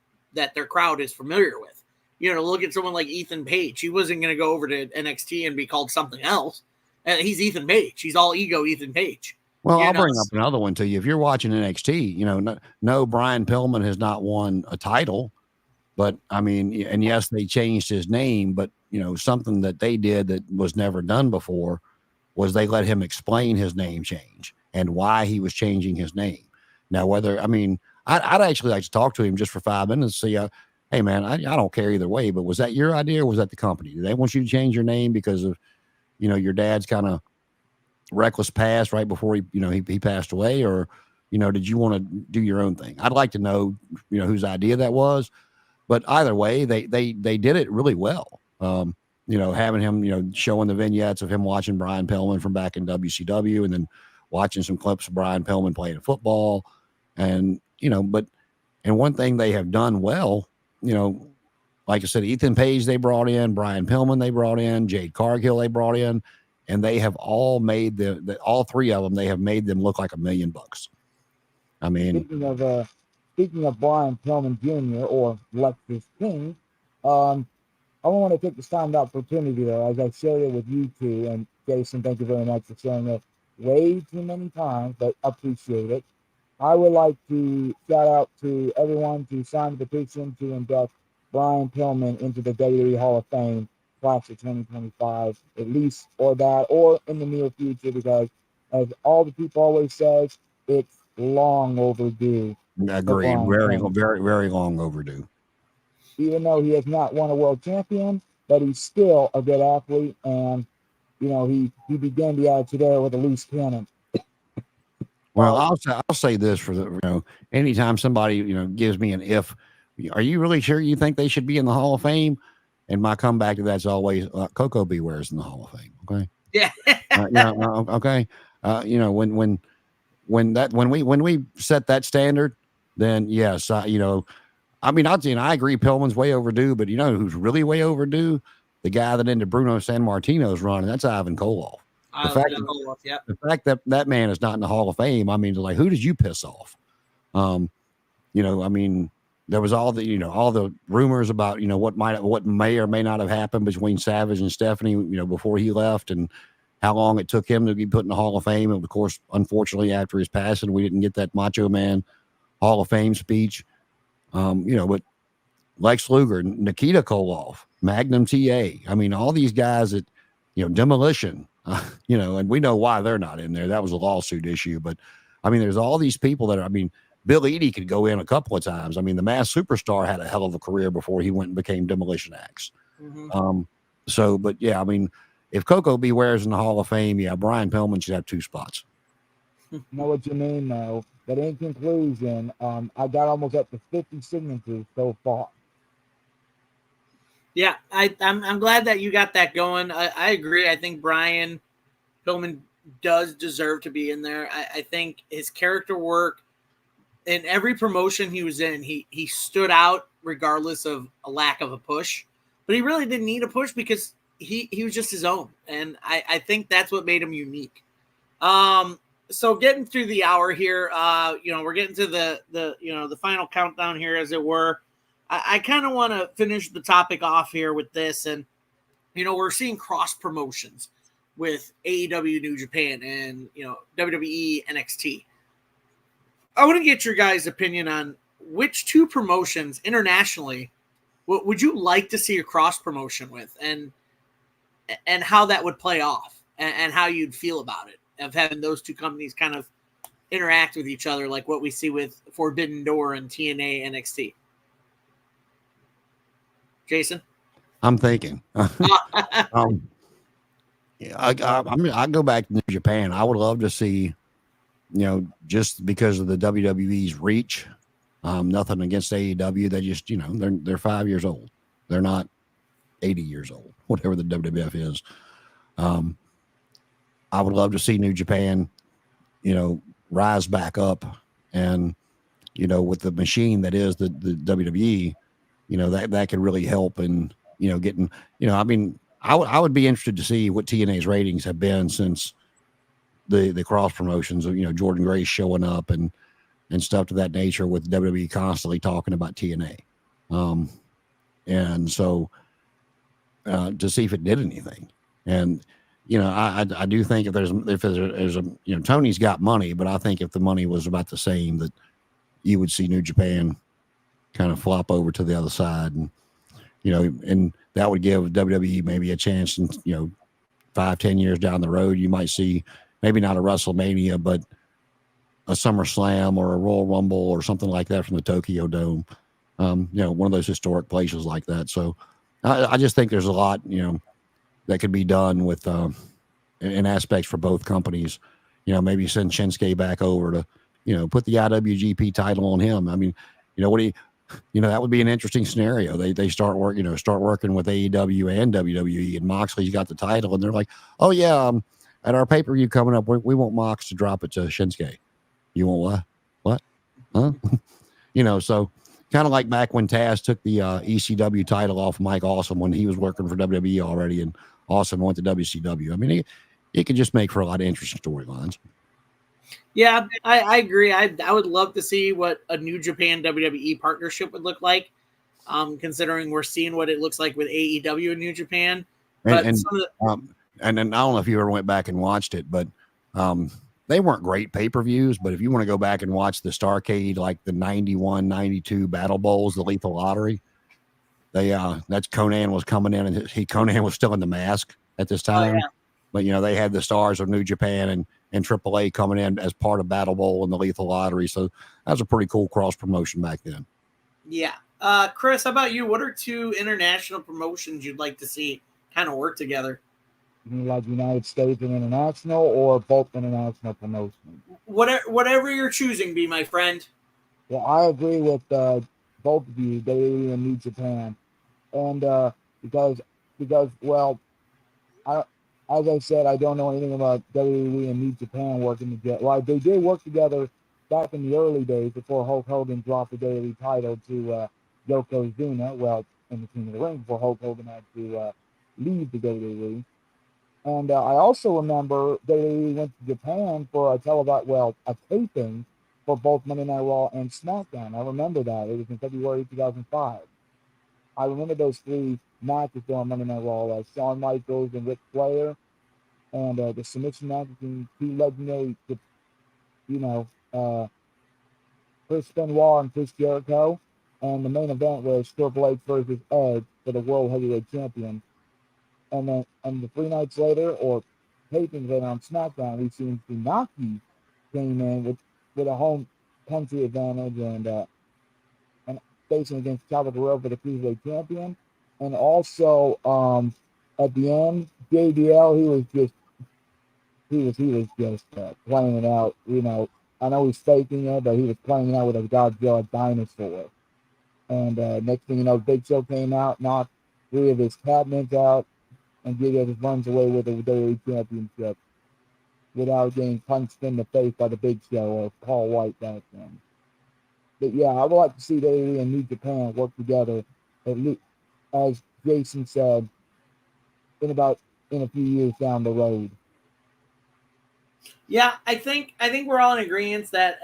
crowd is familiar with. Look at someone like Ethan Page. He wasn't going to go over to NXT and be called something else. He's Ethan Page. He's all ego Ethan Page.
Well, I'll bring up another one to you. If you're watching NXT, no, Brian Pillman has not won a title, But I mean, and yes, they changed his name, but something that they did that was never done before was they let him explain his name change and why he was changing his name. Now, I'd actually like to talk to him just for 5 minutes and see, hey man, I don't care either way, but was that your idea or was that the company? Did they want you to change your name because of, your dad's kind of reckless past right before he passed away, or, did you want to do your own thing? I'd like to know, whose idea that was, but either way, they did it really well. Having him, showing the vignettes of him watching Brian Pillman from back in WCW and then watching some clips of Brian Pillman playing football. And, and one thing they have done well, like I said, Ethan Page, they brought in Brian Pillman, they brought in Jade Cargill, they brought in, and they have all made all three of them, they have made them look like $1 million. I mean,
speaking of Brian Pillman Jr. or Lexus King, I want to take this time and opportunity, though, as I shared it with you two, and Jason, thank you very much for sharing it way too many times, but appreciate it. I would like to shout out to everyone to sign the petition to induct Brian Pillman into the WWE Hall of Fame class of 2025, at least, or that, or in the near future, because as all the people always says, it's long overdue.
Agreed. Very, very, very long overdue.
Even though he has not won a world champion, but he's still a good athlete, and he began the attitude era with a loose cannon.
Well, I'll say this for the anytime somebody gives me an if, are you really sure you think they should be in the Hall of Fame? And my comeback to that's always Coco Beware's in the Hall of Fame. Okay.
Yeah.
Okay. When we set that standard, then yes, I agree Pillman's way overdue, but who's really way overdue? The guy that ended Bruno Sammartino's run, and that's Ivan Koloff. The fact that man is not in the Hall of Fame, I mean, like, who did you piss off? There was all the rumors about what may or may not have happened between Savage and Stephanie, before he left, and how long it took him to be put in the Hall of Fame. And of course, unfortunately, after his passing, we didn't get that Macho Man Hall of Fame speech. But Lex Luger, Nikita Koloff, Magnum TA. I mean, all these guys that, Demolition, and we know why they're not in there. That was a lawsuit issue. But I mean, there's all these people that are, Bill Eadie could go in a couple of times. I mean, the Masked Superstar had a hell of a career before he went and became Demolition Axe. Mm-hmm. But yeah, if Coco Beware's in the Hall of Fame, yeah, Brian Pillman should have 2 spots.
I know what you mean, though. But in conclusion, I got almost up to 50 signatures so far.
Yeah, I'm glad that you got that going. I agree. I think Brian Pillman does deserve to be in there. I think his character work in every promotion he was in, he stood out regardless of a lack of a push. But he really didn't need a push because he was just his own. And I think that's what made him unique. So getting through the hour here, we're getting to the final countdown here, as it were. I kind of want to finish the topic off here with this. And, we're seeing cross promotions with AEW New Japan and, WWE NXT. I want to get your guys' opinion on which 2 promotions internationally would you like to see a cross promotion with, and how that would play off, and how you'd feel about it, of having those 2 companies kind of interact with each other, like what we see with Forbidden Door and TNA NXT. Jason?
I'm thinking. I go back to New Japan. I would love to see, just because of the WWE's reach, nothing against AEW. They just, they're 5 years old. They're not 80 years old, whatever the WWF is. I would love to see New Japan, rise back up, and, with the machine that is the WWE, that could really help in, getting, I would be interested to see what TNA's ratings have been since the cross promotions of, Jordan Grace showing up and stuff to that nature, with WWE constantly talking about TNA. And so to see if it did anything. And, I do think if there's a, Tony's got money, but I think if the money was about the same, that you would see New Japan, kind of flop over to the other side, and and that would give WWE maybe a chance. And 5-10 years down the road, you might see maybe not a WrestleMania, but a SummerSlam or a Royal Rumble or something like that from the Tokyo Dome. One of those historic places like that. So I just think there's a lot, that could be done with in aspects for both companies. Maybe send Shinsuke back over to, put the IWGP title on him. I mean, what do you, that would be an interesting scenario. They start working with AEW and WWE, and Moxley's got the title, and they're like, oh yeah, at our pay-per-view coming up, we want Mox to drop it to Shinsuke. You want what? Huh? So kind of like back when Taz took the ECW title off Mike Awesome when he was working for WWE already, and Awesome went to WCW. I mean, it could just make for a lot of interesting storylines.
Yeah, I agree. I would love to see what a New Japan WWE partnership would look like, considering we're seeing what it looks like with AEW and New Japan. But
and then I don't know if you ever went back and watched it, but they weren't great pay-per-views. But if you want to go back and watch the Starrcade, like the 91, 92 Battle Bowls, the Lethal Lottery, that's Conan was coming in, and Conan was still in the mask at this time. Oh, yeah. But they had the stars of New Japan and AAA coming in as part of Battle Bowl and the Lethal Lottery. So that was a pretty cool cross promotion back then.
Yeah. Chris, how about you? What are 2 international promotions you'd like to see kind of work together?
You mean like United States and international, or both international promotions?
Whatever you're choosing, be my friend.
Well, I agree with both of you, WWE and New Japan, and because well, as I said, I don't know anything about WWE and New Japan working together. Well, they did work together back in the early days before Hulk Hogan dropped the WWE title to Yokozuna. Well, in the King of the Ring, before Hulk Hogan had to leave the WWE. And I also remember WWE went to Japan for a taping for both Monday Night Raw and SmackDown. I remember that. It was in February 2005. I remember those 3 matches on Monday Night Raw, Shawn Michaels and Ric Flair, and the submission match between 2 legendary, Chris Benoit and Chris Jericho, and the main event was Triple H versus Edge for the World Heavyweight Champion. And then, the 3 nights later, or tapings later on SmackDown, we've seen Funaki came in with a home country advantage and facing against Chavo Guerrero for the Cruiserweight Champion. And also, at the end, JBL, he was just playing it out. I know he's faking it, but he was playing it out with a Godzilla dinosaur. And next thing you know, Big Show came out, knocked 3 of his cabinets out, and JBL just runs away with the WWE Championship without getting punched in the face by the Big Show or Paul White back then. But yeah, I would like to see WWE and New Japan work together, at least, as Jason said, in a few years down the road.
Yeah, I think we're all in agreement that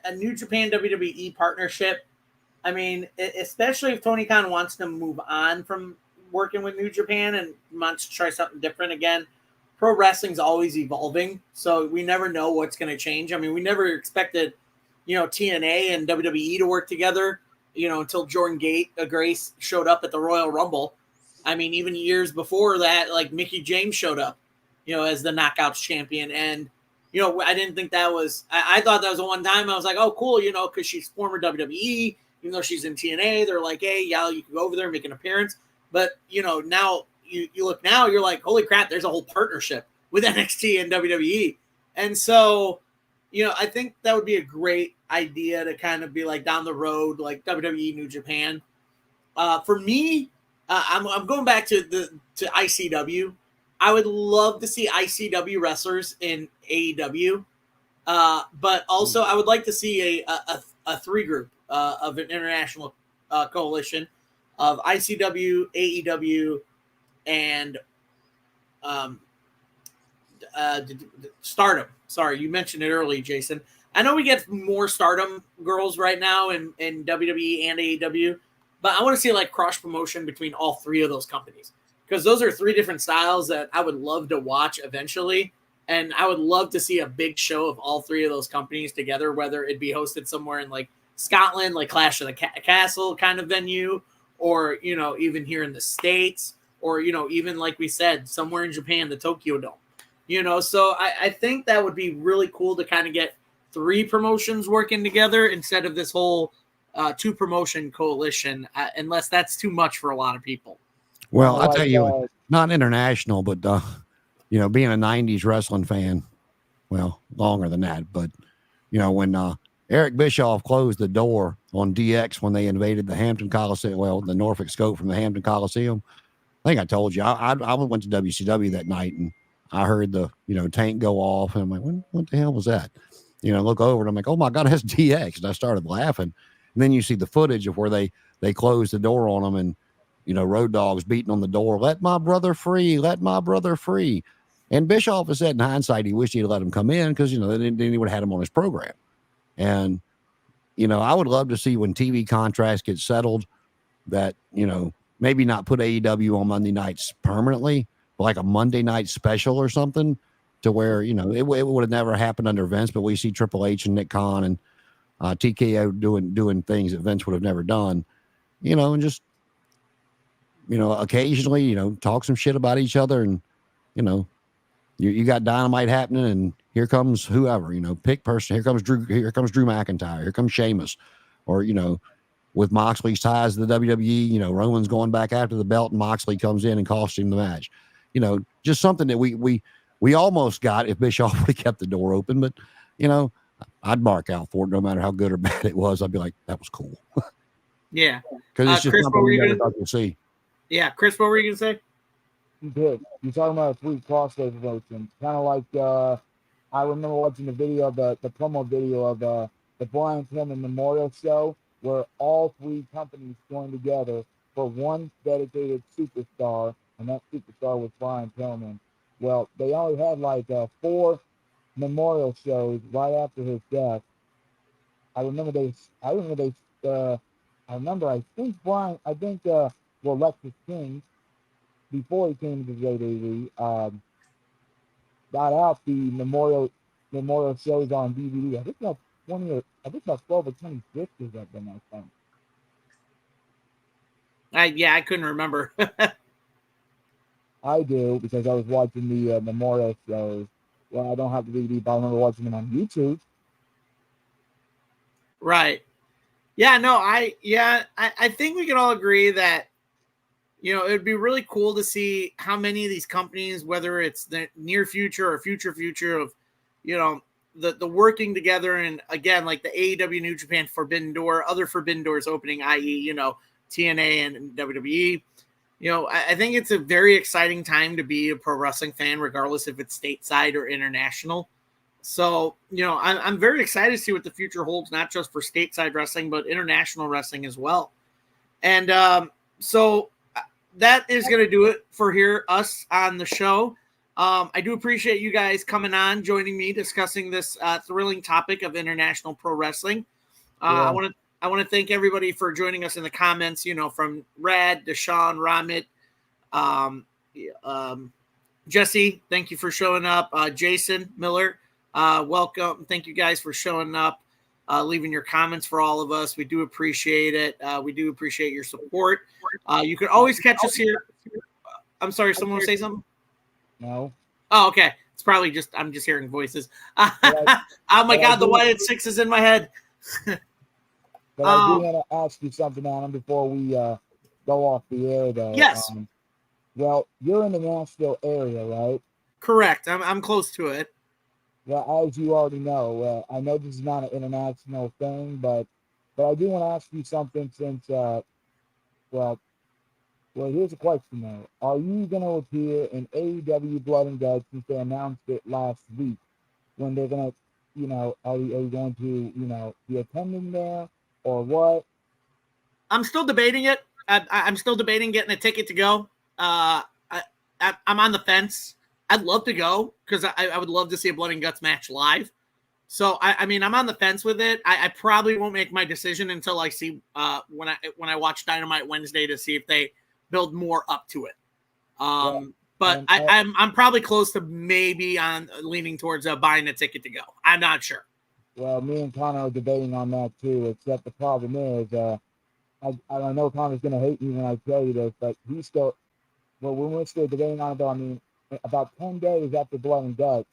a New Japan WWE partnership, I mean, especially if Tony Khan wants to move on from working with New Japan and wants to try something different again, pro wrestling's always evolving, so we never know what's going to change. I mean, we never expected, TNA and WWE to work together, until Jordan Grace showed up at the Royal Rumble. I mean, even years before that, like Mickie James showed up, as the Knockouts champion. And, I didn't think that was, I thought that was the one time I was like, oh, cool, because she's former WWE, even though she's in TNA, they're like, hey, yeah, you can go over there and make an appearance. But, now you look now, you're like, holy crap, there's a whole partnership with NXT and WWE. And so, I think that would be a great idea to kind of be like down the road, like WWE, New Japan. For me, I'm going back to ICW. I would love to see ICW wrestlers in AEW, but also I would like to see a 3 group of an international coalition of ICW, AEW, and Stardom. Sorry, you mentioned it early, Jason. I know we get more Stardom girls right now in WWE and AEW, but I want to see like cross promotion between all 3 of those companies, because those are 3 different styles that I would love to watch eventually. And I would love to see a big show of all 3 of those companies together, whether it be hosted somewhere in like Scotland, like Clash of the Castle kind of venue, or, you know, even here in the States, or, you know, even like we said, somewhere in Japan, the Tokyo Dome. You know, so I think that would be really cool to kind of get 3 promotions working together instead of this whole 2 promotion coalition, unless that's too much for a lot of people.
Well, I'll tell you, not international, but, you know, being a 90s wrestling fan, well, longer than that, but, you know, when Eric Bischoff closed the door on DX when they invaded the Hampton Coliseum, well, the Norfolk Scope from the Hampton Coliseum, I think I told you, I went to WCW that night, and I heard the, you know, tank go off, and I'm like, what the hell was that? You know, look over, and I'm like, oh my God, that's DX. And I started laughing. And then you see the footage of where they closed the door on them, and, you know, Road Dogg's beating on the door, let my brother free, let my brother free. And Bischoff has said in hindsight, he wished he'd let him come in because, you know, then he would have had him on his program. And, you know, I would love to see when TV contracts get settled that, you know, maybe not put AEW on Monday nights permanently, but like a Monday night special or something, to where, you know, it would have never happened under Vince, but we see Triple H and Nick Khan and TKO doing things that Vince would have never done, you know, and just, you know, occasionally, you know, talk some shit about each other, and, you know, you got Dynamite happening, and here comes whoever, you know, pick person. Here comes Drew McIntyre. Here comes Sheamus, or, you know, with Moxley's ties to the WWE, you know, Roman's going back after the belt, and Moxley comes in and costs him the match. You know, just something that we almost got if Bischoff would have kept the door open, but, you know, I'd mark out for it no matter how good or bad it was. I'd be like, that was cool.
Yeah,
because it's just
Chris,
something we never got to see.
Yeah, Chris, what were you gonna say?
Good. You're talking about 3 crossover motions, kind of like I remember watching the video of the promo video of the Brian Pillman Memorial Show, where all 3 companies joined together for one dedicated superstar, and that superstar was Brian Pillman. Well, they only had like 4 memorial shows right after his death. I think Lexus King, before he came to WWE, got out the memorial shows on DVD. I think about 12 or 20 discs of them, I think.
I couldn't remember.
I do, because I was watching the memorial shows. Well, I don't have the DVD, but I remember watching them on YouTube.
Right. Yeah, no, I think we can all agree that, you know, it would be really cool to see how many of these companies, whether it's the near future or future of, you know, the working together, and again, like the AEW New Japan Forbidden Door, other Forbidden Doors opening, i.e., you know, TNA and WWE. You know, I think it's a very exciting time to be a pro wrestling fan, regardless if it's stateside or international. So, you know, I'm very excited to see what the future holds, not just for stateside wrestling, but international wrestling as well. And so that is going to do it for us on the show. I do appreciate you guys coming on, joining me, discussing this thrilling topic of international pro wrestling. I want to thank everybody for joining us in the comments, you know, from Rad, Deshaun, Ramit, Jesse, thank you for showing up. Jason Miller, welcome. Thank you guys for showing up, leaving your comments for all of us. We do appreciate it. We do appreciate your support. You can always catch us here. I'm sorry, someone will say something?
No.
Oh, okay. It's probably I'm just hearing voices. Oh my God, the Wyatt Six is in my head.
But I do want to ask you something, Adam, before we go off the air, though.
Yes.
Well, you're in the Nashville area, right?
Correct. I'm close to it.
Well, as you already know, I know this is not an international thing, but I do want to ask you something since, well, here's a question, though. Are you going to appear in AEW Blood and Guts since they announced it last week? When they're going to, you know, are you going to, you know, be attending there or what?
I'm still debating it. I'm still debating getting a ticket to go. I'm on the fence. I'd love to go because I would love to see a Blood and Guts match live. So I mean, I'm on the fence with it. I probably won't make my decision until I see when I watch Dynamite Wednesday to see if they build more up to it. But I'm probably close to maybe on leaning towards buying a ticket to go. I'm not sure.
Well, me and Connor are debating on that too. Except the problem is, I know Connor's gonna hate me when I tell you this, but he's still. Well, when we're still debating on it, though, I mean, about 10 days after Blood and Guts,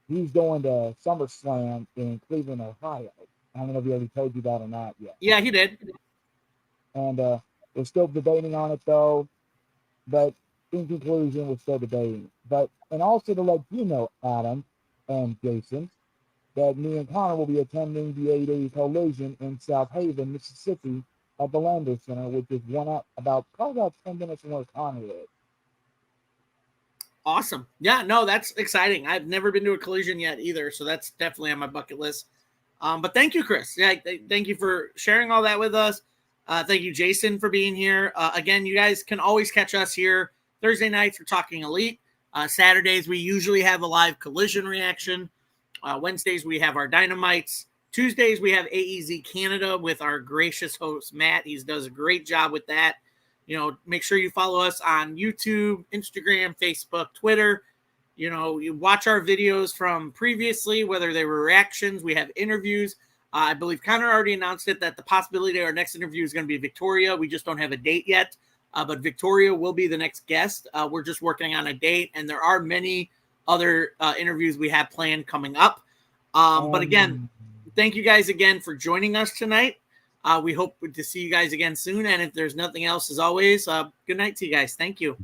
he's going to SummerSlam in Cleveland, Ohio. I don't know if he already told you that or not yet.
Yeah, he did.
And we're still debating on it though. But in conclusion, we're still debating. But and also to let you know, Adam and Jason, that me and Connor will be attending the AEW Collision in South Haven, Mississippi, at the Lander Center, which is probably about 10 minutes from where Connor is.
Awesome. Yeah, no, that's exciting. I've never been to a Collision yet either, so that's definitely on my bucket list. But thank you, Chris. Yeah, thank you for sharing all that with us. Thank you, Jason, for being here. Again, you guys can always catch us here Thursday nights for Talking Elite. Saturdays, we usually have a live Collision reaction. Wednesdays, we have our Dynamites. Tuesdays, we have AEZ Canada with our gracious host, Matt. He does a great job with that. You know, make sure you follow us on YouTube, Instagram, Facebook, Twitter. You know, you watch our videos from previously, whether they were reactions, we have interviews. I believe Connor already announced it that the possibility our next interview is going to be Victoria. We just don't have a date yet, but Victoria will be the next guest. We're just working on a date, and there are many other interviews we have planned coming up. But again, thank you guys again for joining us tonight. We hope to see you guys again soon. And if there's nothing else, as always, good night to you guys. Thank you.